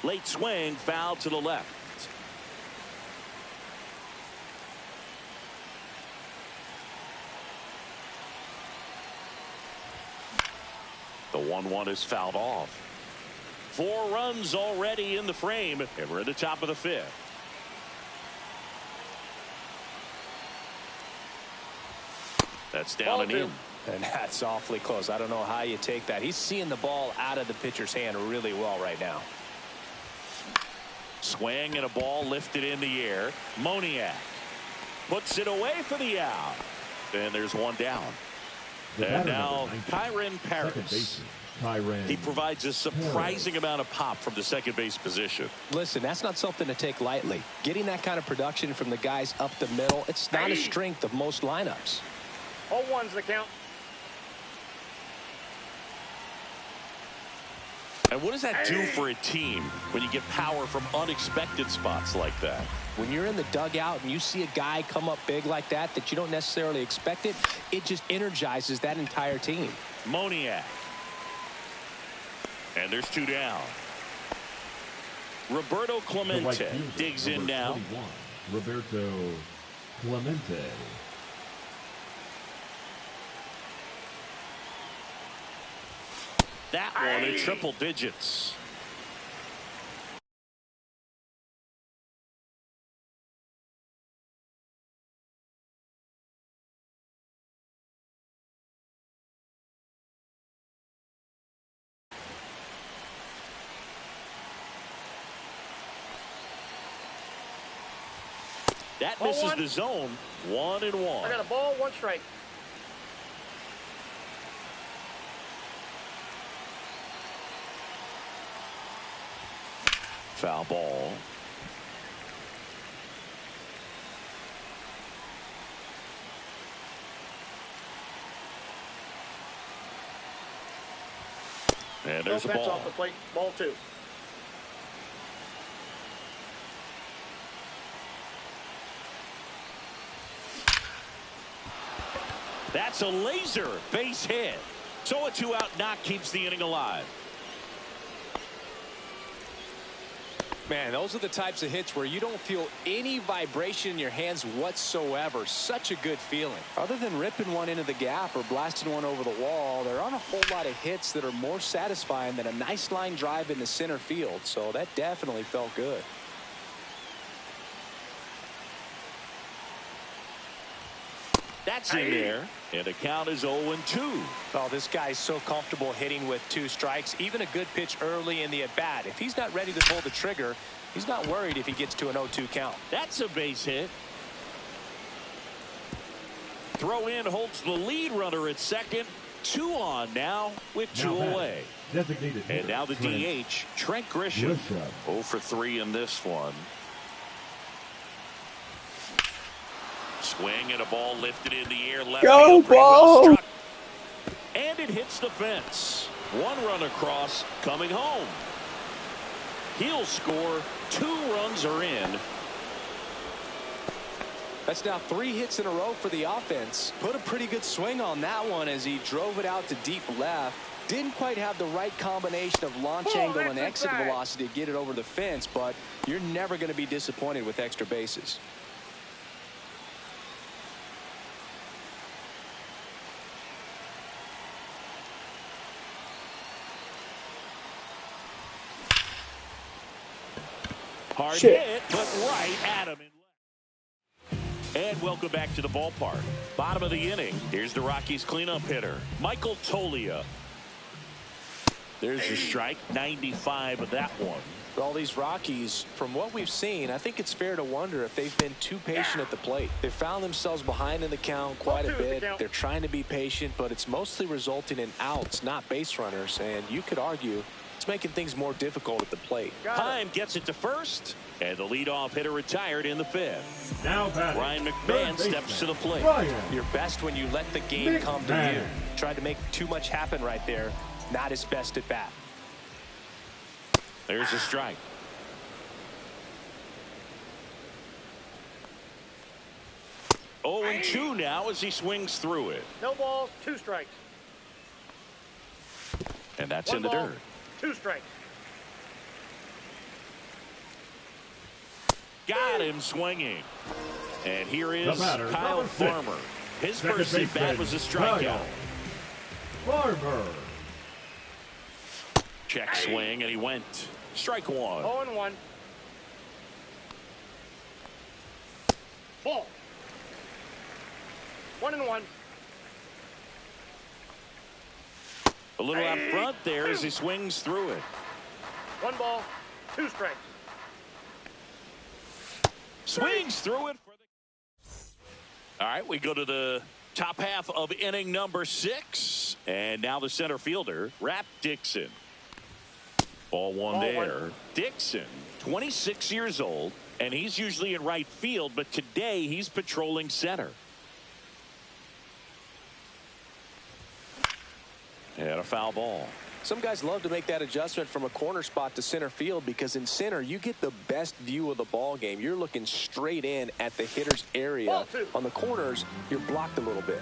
Speaker 1: Late swing, foul to the left. The 1-1 is fouled off. 4 runs already in the frame, and we're at the top of the 5th. That's down and in.
Speaker 13: And that's awfully close. I don't know how you take that. He's seeing the ball out of the pitcher's hand really well right now.
Speaker 1: Swing and a ball lifted in the air. Moniak puts it away for the out. And there's one down. And now Kyren Paris. He provides a surprising amount of pop from the second base position.
Speaker 13: Listen, that's not something to take lightly. Getting that kind of production from the guys up the middle, it's not a strength of most lineups.
Speaker 14: 0-1's the count.
Speaker 1: And what does that do for a team when you get power from unexpected spots like that?
Speaker 13: When you're in the dugout and you see a guy come up big like that you don't necessarily expect it, it just energizes that entire team.
Speaker 1: Moniak. And there's 2 down. Roberto Clemente digs in now.
Speaker 15: Roberto Clemente.
Speaker 1: That one in triple digits. That misses the zone. 1-1.
Speaker 14: I got a ball, 1 strike.
Speaker 1: Foul ball. And there's a ball.
Speaker 14: Off the plate. Ball 2.
Speaker 1: That's a laser base hit. So a 2-out knock keeps the inning alive.
Speaker 13: Man, those are the types of hits where you don't feel any vibration in your hands whatsoever. Such a good feeling. Other than ripping one into the gap or blasting one over the wall, there aren't a whole lot of hits that are more satisfying than a nice line drive into center field. So that definitely felt good.
Speaker 1: That's in there, and the count is 0-2.
Speaker 13: Oh, this guy's so comfortable hitting with 2 strikes. Even a good pitch early in the at-bat. If he's not ready to pull the trigger, he's not worried if he gets to an 0-2 count.
Speaker 1: That's a base hit. Throw in holds the lead runner at second. 2 on now with 2 away.
Speaker 15: Designated
Speaker 1: and now the DH, Trent Grisham. 0 for 3 in this one. Swing and a ball lifted in the air. Left
Speaker 3: Go
Speaker 1: field,
Speaker 3: ball!
Speaker 1: and it hits the fence. 1 run across coming home. He'll score. 2 runs are in.
Speaker 13: That's now 3 hits in a row for the offense. Put a pretty good swing on that one as he drove it out to deep left. Didn't quite have the right combination of launch angle and exit velocity to get it over the fence, but you're never going to be disappointed with extra bases.
Speaker 1: Hard hit, but right at him. And welcome back to the ballpark. Bottom of the inning. Here's the Rockies cleanup hitter, Michael Toglia. There's a strike, 95 of that one.
Speaker 13: All these Rockies, from what we've seen, I think it's fair to wonder if they've been too patient at the plate. They've found themselves behind in the count quite a bit. They're trying to be patient, but it's mostly resulting in outs, not base runners. And you could argue it's making things more difficult at the plate.
Speaker 1: Time gets it to first, and the leadoff hitter retired in the 5th.
Speaker 15: Now batting,
Speaker 1: Ryan McMahon steps to the plate.
Speaker 13: You're best when you let the game come to you. Tried to make too much happen right there. Not his best at bat.
Speaker 1: There's a strike. Oh, and 2 now as he swings through it.
Speaker 14: No balls, 2 strikes.
Speaker 1: And that's
Speaker 14: 1
Speaker 1: in the
Speaker 14: ball,
Speaker 1: dirt.
Speaker 14: 2 strikes.
Speaker 1: Got him swinging. And here is
Speaker 15: batter,
Speaker 1: Kyle Farmer. His first at bat was a strikeout.
Speaker 15: Farmer.
Speaker 1: Check swing, and he went. Strike 1.
Speaker 14: 0-1. Ball. 1-1.
Speaker 1: A little out front there as he swings through it.
Speaker 14: 1 ball, 2 strikes.
Speaker 1: Swings through it. All right, we go to the top half of inning number 6. And now the center fielder, Rap Dixon. Ball 1 there. Dixon, 26 years old, and he's usually in right field, but today he's patrolling center. And a foul ball.
Speaker 13: Some guys love to make that adjustment from a corner spot to center field because in center you get the best view of the ball game. You're looking straight in at the hitter's area. On the corners, you're blocked a little bit.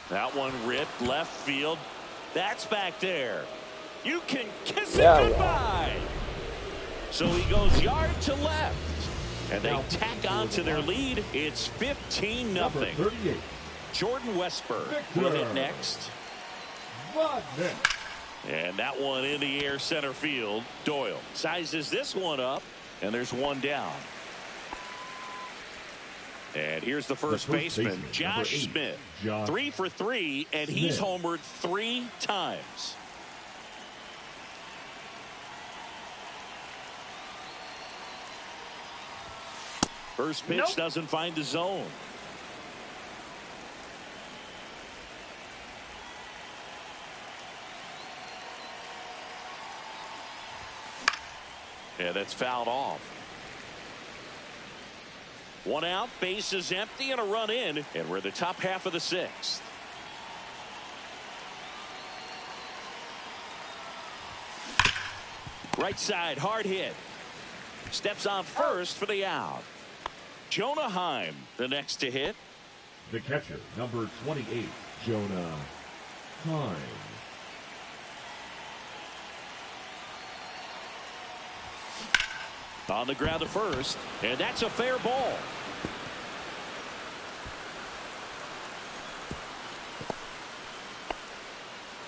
Speaker 1: That one ripped left field. That's back there. You can kiss it goodbye. So he goes yard to left. And they tack on to their lead. It's 15-0. Jordan Westberg will hit next. And that one in the air center field. Doyle sizes this one up, and there's 1 down. And here's the first baseman, Josh Smith. 3 for 3, and he's homered 3 times. First pitch doesn't find the zone. Yeah, that's fouled off. One out, base is empty, and a run in, and we're the top half of the sixth. Right side, hard hit. Steps on first for the out. Jonah Heim, the next to hit.
Speaker 15: The catcher, number 28, Jonah Heim.
Speaker 1: On the ground to first, and that's a fair ball.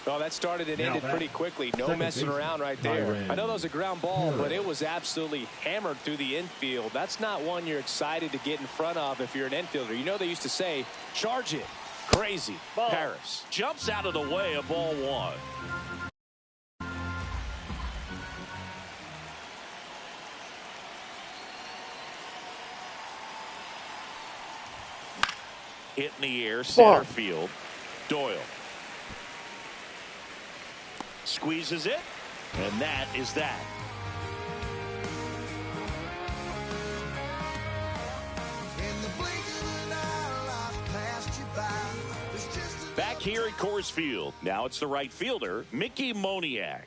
Speaker 13: Oh, that started and ended pretty quickly. No messing around right there. I know that was a ground ball, but it was absolutely hammered through the infield. That's not one you're excited to get in front of if you're an infielder. You know they used to say, charge it. Crazy.
Speaker 1: Ball.
Speaker 13: Paris
Speaker 1: Jumps out of the way of ball one. Hit in the air, center field. Doyle. Squeezes it, and that is that. Back here at Coors Field, now it's the right fielder, Mickey Moniak.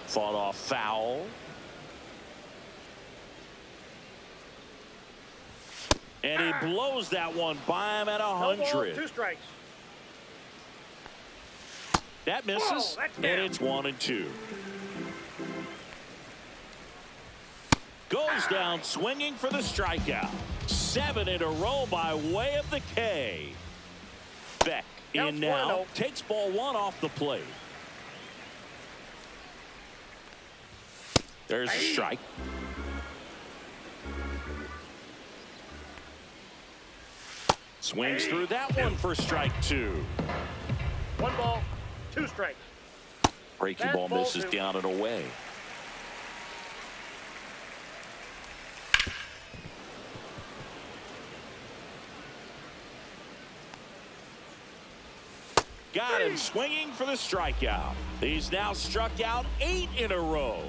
Speaker 1: Fought off foul. And he blows that one by him at 100.
Speaker 14: 2 strikes.
Speaker 1: That misses, and it's 1-2. Goes down swinging for the strikeout. 7 in a row by way of the K. Beck in now. Takes ball 1 off the plate. There's a strike. Swings through that one for strike 2.
Speaker 14: 1 ball, 2 strikes.
Speaker 1: Breaking ball misses down and away. Got him swinging for the strikeout. He's now struck out 8 in a row.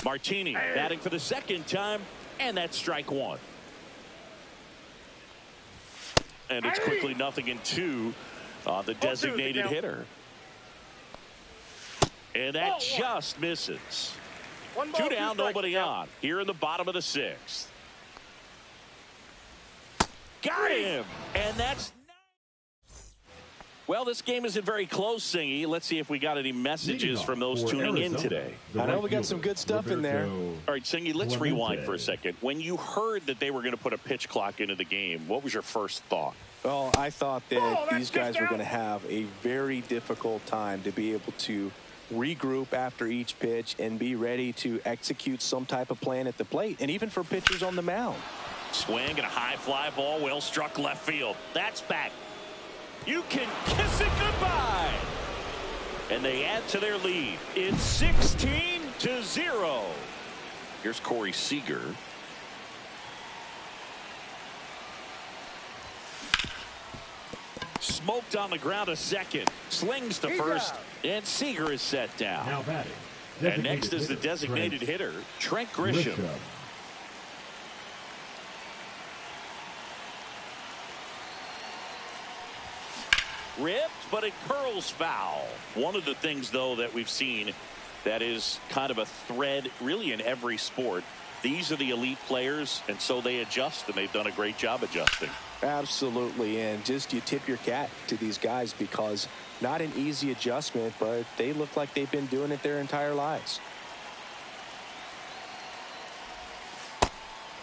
Speaker 1: Martini batting for the second time, and that's strike 1. And it's quickly 0-2 on the designated hitter. And that just misses. 2 down, nobody on. Here in the bottom of the 6th. Got him! And that's... Well, this game isn't very close, Singy. Let's see if we got any messages from those tuning in today.
Speaker 13: I know we got some good stuff in there.
Speaker 1: All right, Singy, let's rewind for a second. When you heard that they were going to put a pitch clock into the game, what was your first thought?
Speaker 16: Well, I thought that these guys were going to have a very difficult time to be able to regroup after each pitch and be ready to execute some type of plan at the plate, and even for pitchers on the mound.
Speaker 1: Swing and a high fly ball, well struck left field. That's back. You can kiss it goodbye. And they add to their lead. It's 16-0. Here's Corey Seager. Smoked on the ground to second. Slings to first. And Seager is set down.
Speaker 15: Now batting.
Speaker 1: And next is the designated hitter, Trent Grisham. Ripped, but it curls foul. One of the things, though, that we've seen that is kind of a thread really in every sport. These are the elite players, and so they adjust, and they've done a great job adjusting.
Speaker 16: Absolutely, and just you tip your cap to these guys because not an easy adjustment, but they look like they've been doing it their entire lives.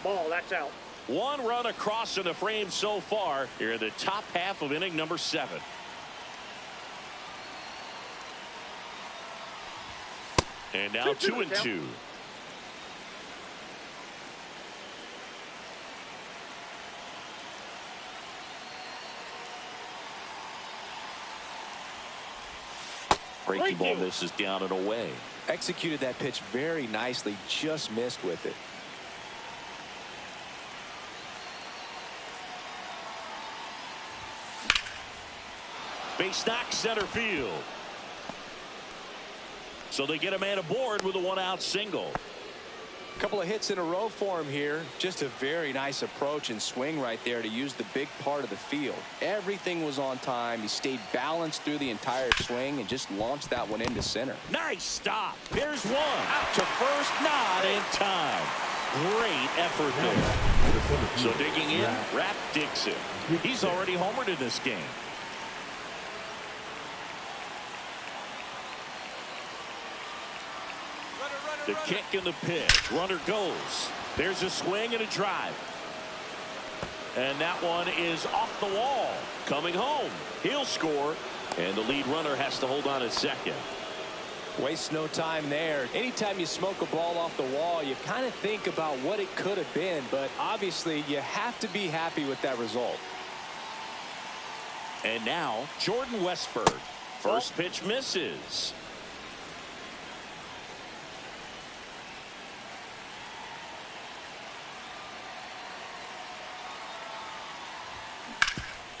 Speaker 14: Ball, that's out.
Speaker 1: 1 run across in the frame so far here in the top half of inning number 7. And now 2-2. Breaking ball misses down and away.
Speaker 16: Executed that pitch very nicely, just missed with it.
Speaker 1: Base knock center field. So they get a man aboard with a 1-out single.
Speaker 13: A couple of hits in a row for him here. Just a very nice approach and swing right there to use the big part of the field. Everything was on time. He stayed balanced through the entire swing and just launched that one into center.
Speaker 1: Nice stop. Here's one. To first, not in time. Great effort there. So digging in, Rap Dixon. He's already homered in this game. The kick and the pitch. Runner goes. There's a swing and a drive. And that one is off the wall. Coming home. He'll score. And the lead runner has to hold on at second.
Speaker 13: Waste no time there. Anytime you smoke a ball off the wall, you kind of think about what it could have been. But obviously, you have to be happy with that result.
Speaker 1: And now, Jordan Westburg. First pitch misses.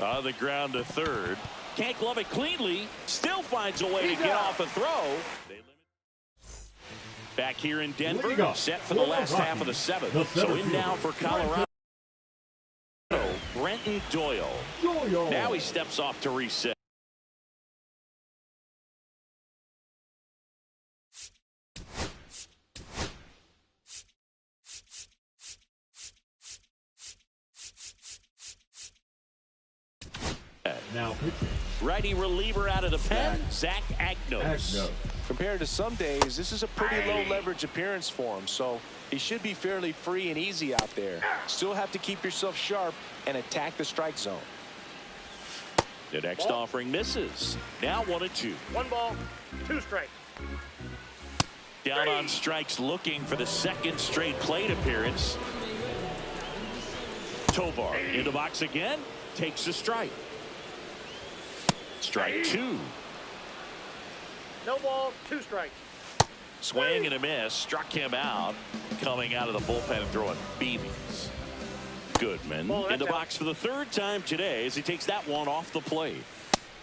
Speaker 1: On the ground to third. Can't glove it cleanly. Still finds a way to get off a throw. Back here in Denver, set for the last half of the seventh. So in now for Colorado, Brenton Doyle. Now he steps off to reset.
Speaker 15: Now pitching.
Speaker 1: Righty reliever out of the pen, Zach Agnos.
Speaker 13: Compared to some days, this is a pretty low leverage appearance for him, so he should be fairly free and easy out there. Still have to keep yourself sharp and attack the strike zone.
Speaker 1: The next offering misses. Now 1-2.
Speaker 14: 1 ball, 2 strikes.
Speaker 1: Down on strikes, looking for the second straight plate appearance. Tovar in the box again, takes a strike. Strike 2.
Speaker 14: No ball, 2 strikes.
Speaker 1: Swing and a miss, struck him out. Coming out of the bullpen and throwing BBs. Goodman in the box for the third time today as he takes that one off the plate.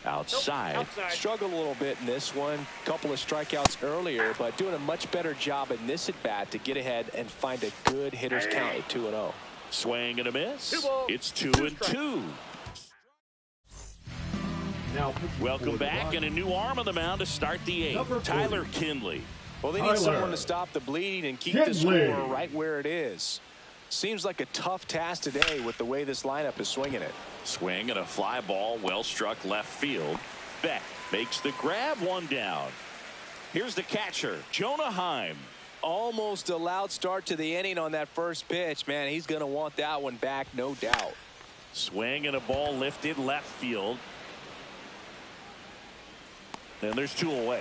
Speaker 1: Outside.
Speaker 13: Struggled a little bit in this one. Couple of strikeouts earlier, but doing a much better job in this at bat to get ahead and find a good hitter's count at 2-0.
Speaker 1: Swing and a miss. It's 2-2.
Speaker 15: Now,
Speaker 1: welcome back, and a new arm on the mound to start the eighth. Tyler Kinley.
Speaker 13: Well, they need someone to stop the bleed and keep the score right where it is. Seems like a tough task today with the way this lineup is swinging it.
Speaker 1: Swing and a fly ball, well struck left field. Beck makes the grab, 1 down. Here's the catcher, Jonah Heim.
Speaker 13: Almost a loud start to the inning on that first pitch. Man, he's going to want that one back, no doubt.
Speaker 1: Swing and a ball lifted left field. And there's 2 away.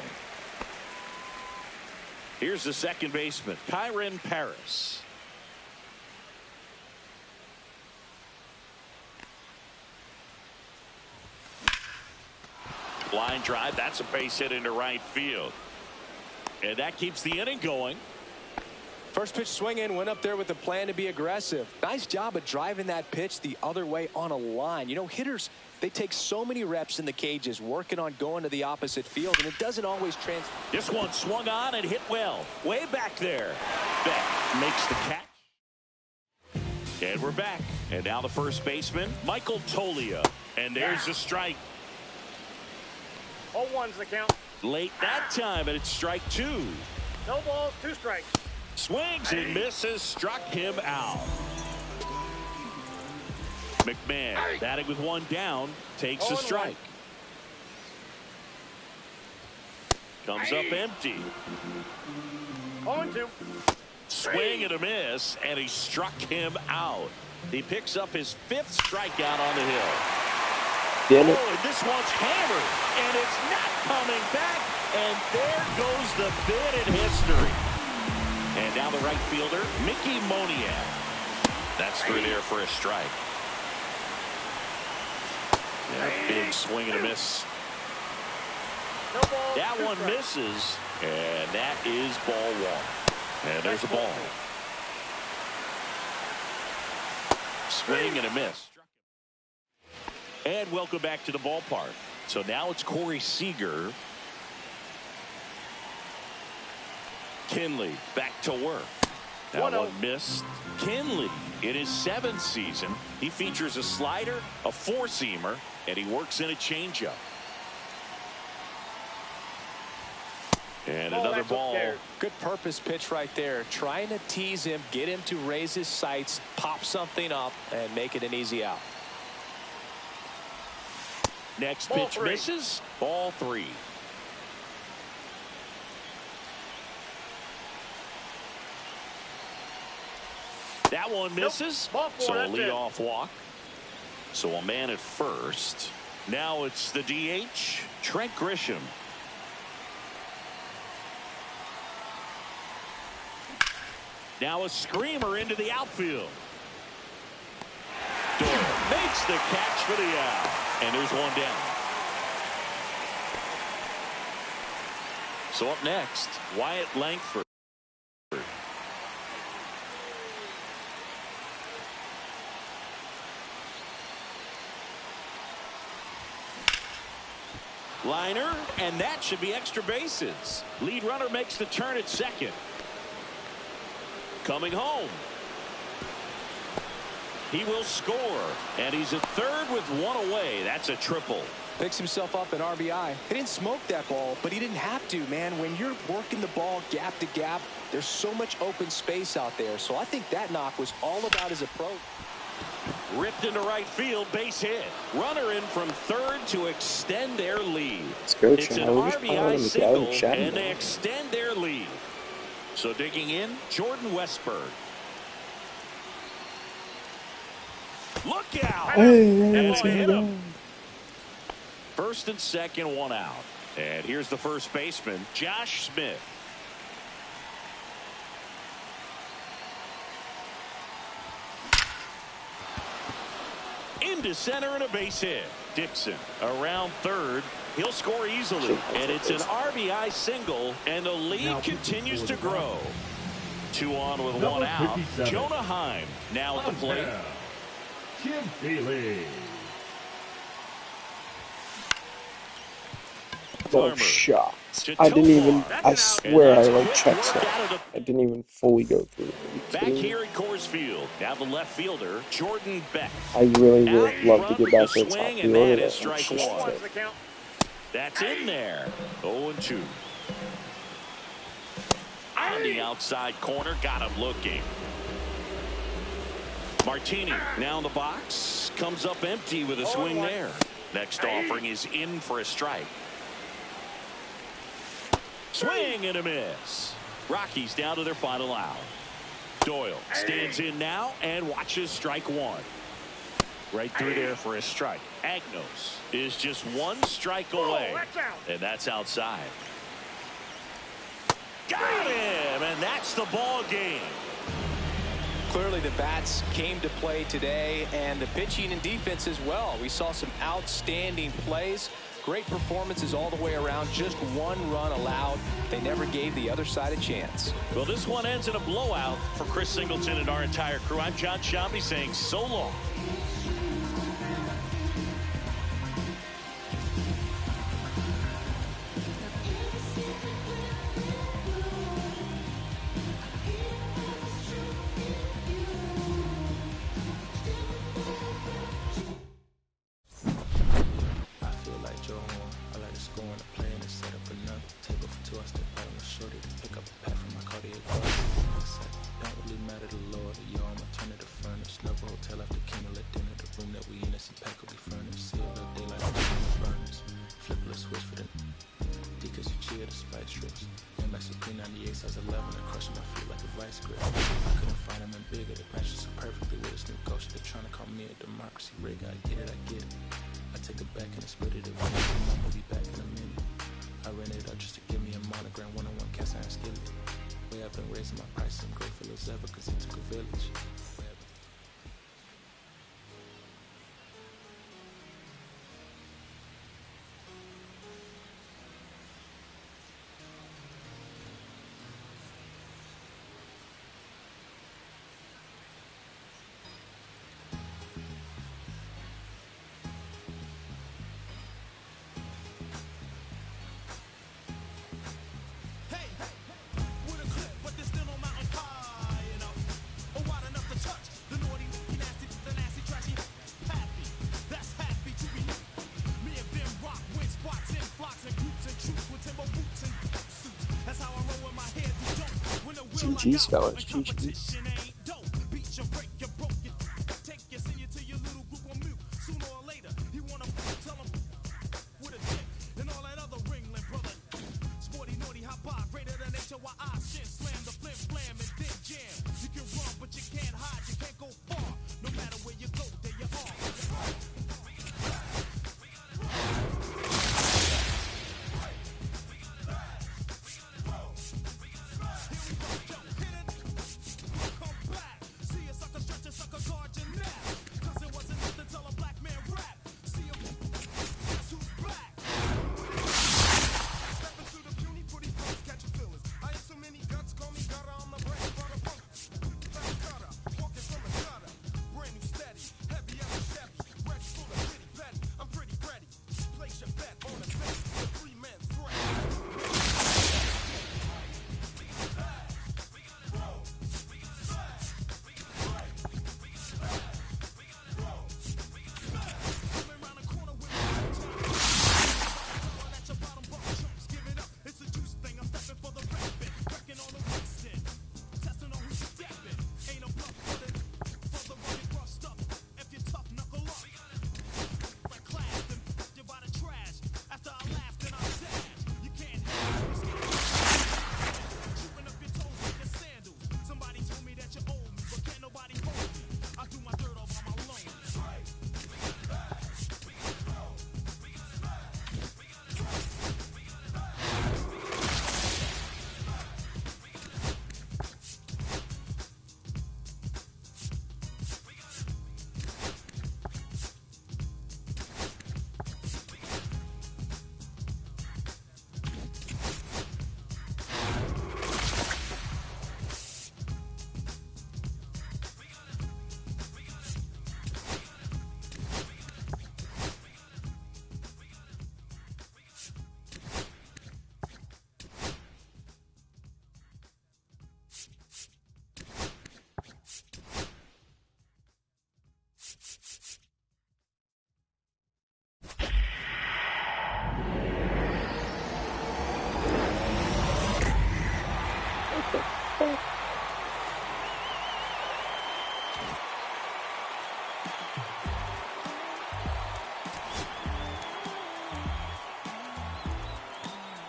Speaker 1: Here's the second baseman, Kyren Paris. Line drive, that's a base hit into right field. And that keeps the inning going.
Speaker 13: First pitch swinging, went up there with a plan to be aggressive. Nice job of driving that pitch the other way on a line. You know, hitters, they take so many reps in the cages working on going to the opposite field, and it doesn't always translate.
Speaker 1: This one swung on and hit well. Way back there. Beck makes the catch. And we're back. And now the first baseman, Michael Tolia. And there's the strike.
Speaker 14: 0-1's the count.
Speaker 1: Late that time, and it's strike 2.
Speaker 14: No balls, 2 strikes.
Speaker 1: Swings and misses, struck him out. McMahon batting with 1 down, takes a strike. Comes up empty.
Speaker 14: 0-2.
Speaker 1: Swing and a miss, and he struck him out. He picks up his 5th strikeout on the hill.
Speaker 3: Damn it.
Speaker 1: Oh, and this one's hammered, and it's not coming back. And there goes the bid in history. And now the right fielder, Mickey Moniak. That's through there for a strike. Yeah, big swing and a miss.
Speaker 14: No ball,
Speaker 1: that one misses, and that is ball 1. And there's a ball. Swing and a miss. And welcome back to the ballpark. So now it's Corey Seager. Kinley back to work. That one missed. Kinley, in his 7th season, he features a slider, a four-seamer, and he works in a changeup. And another ball.
Speaker 13: Good purpose pitch right there. Trying to tease him, get him to raise his sights, pop something up, and make it an easy out.
Speaker 1: Next pitch misses. Ball 3. That one misses. So a leadoff walk. So a man at first. Now it's the DH, Trent Grisham. Now a screamer into the outfield. Doyle makes the catch for the out. And there's one down. So up next, Wyatt Langford. Liner, and that should be extra bases. Lead runner makes the turn at second. Coming home. He will score, and he's at third with one away. That's a triple.
Speaker 13: Picks himself up an RBI. He didn't smoke that ball, but he didn't have to, man. When you're working the ball gap to gap, there's so much open space out there. So I think that knock was all about his approach.
Speaker 1: Ripped into right field, base hit. Runner in from third to extend their lead.
Speaker 3: Let's go,
Speaker 1: it's an
Speaker 3: Charlie.
Speaker 1: RBI single, and they extend their lead. So digging in, Jordan Westberg. Look out!
Speaker 3: Hey,
Speaker 1: hit him. First and second, one out. And here's the first baseman, Josh Smith. Into center and a base hit. Dixon around third. He'll score easily. And it's an RBI single, and the lead continues to grow. 2 on with 1 out. Jonah Heim now at the plate.
Speaker 15: Jim Bailey.
Speaker 3: Oh, shot. I didn't even, I swear I like checked it. I didn't even fully go through it.
Speaker 1: Back here at Coors Field, now the left fielder, Jordan Beck.
Speaker 3: I really would love to get back to the top of the order.
Speaker 1: That strike one. That's in there. 0-2. On the outside corner, got him looking. Martini now in the box, comes up empty with a swing there. Next offering is in for a strike. Swing and a miss. Rockies down to their final out. Doyle stands in now and watches strike one. Right through there for a strike. Agnos is just 1 strike away. And that's outside. Got him, and that's the ball game.
Speaker 13: Clearly the bats came to play today, and the pitching and defense as well. We saw some outstanding plays. Great performances all the way around. Just 1 run allowed. They never gave the other side a chance.
Speaker 1: Well, this one ends in a blowout for Chris Singleton and our entire crew. I'm John Shambi saying so long.
Speaker 3: GG's, fellas. GG's.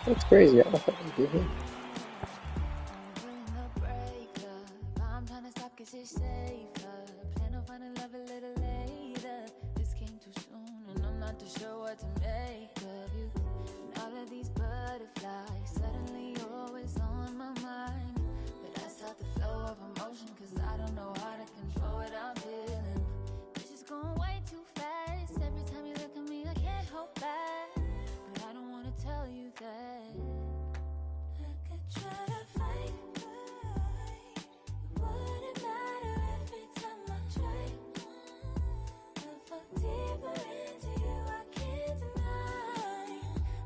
Speaker 3: That's crazy. I thought that would be him.
Speaker 17: I'm trying to stop 'cause it's safer. Plan on finding love a little later. This came too soon and I'm not too sure what to make of you. And all of these butterflies suddenly always on my mind. But I stop the flow of emotion 'cause I don't know how to control what I'm feeling. This is going way too fast. Every time you look at me I can't hold back. But I don't wanna tell you that. I could try to fight. Wouldn't matter every time I try. I fall deeper into you, I can't deny.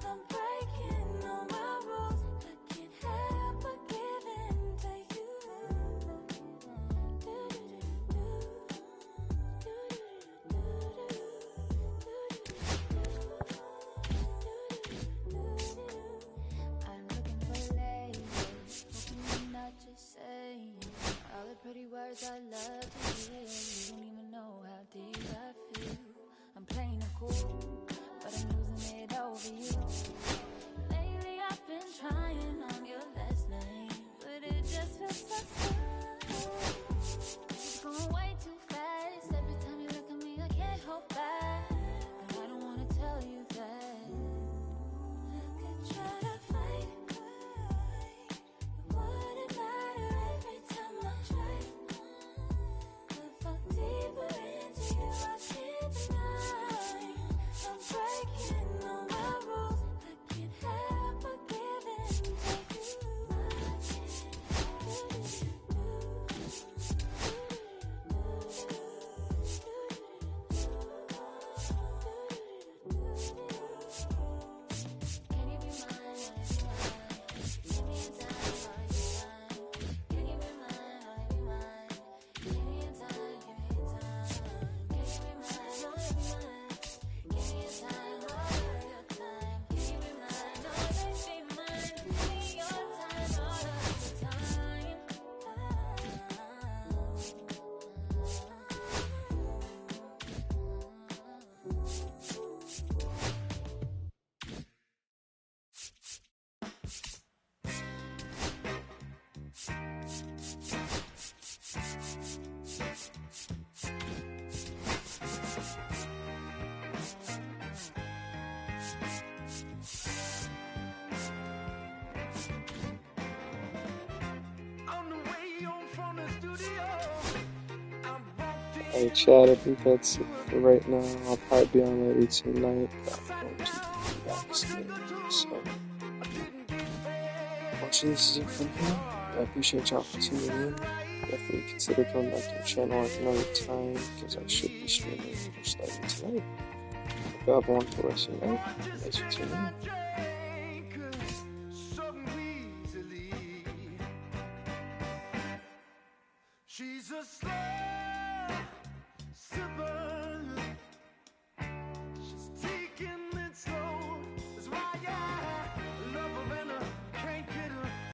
Speaker 17: I'm breaking all my rules. I can't help but give in to you. I'm looking for labels, hoping you're not just saying all the pretty words I love to hear. You don't even know how deep I feel. I'm playing it cool, but I'm losing it over you. Lately I've been trying on your last name, but it just feels so slow. It's going way too fast. Every time you look at me I can't hold back. But I don't wanna tell you that. I could try to fight. Wouldn't matter every time I try. I fall deeper into you, I can't deny. I'm breaking all my rules. I can't help but give in to you. I can't
Speaker 3: Alright, chat, I think that's it for right now. I'll probably be on later tonight, but I'm going to be relaxing. So, watching this is it from here. I appreciate y'all for tuning in. Definitely consider coming back to the channel at another time, because I should be streaming starting tonight. Hope y'all have a wonderful rest of your night. Thanks for tuning in.
Speaker 7: She's a slave.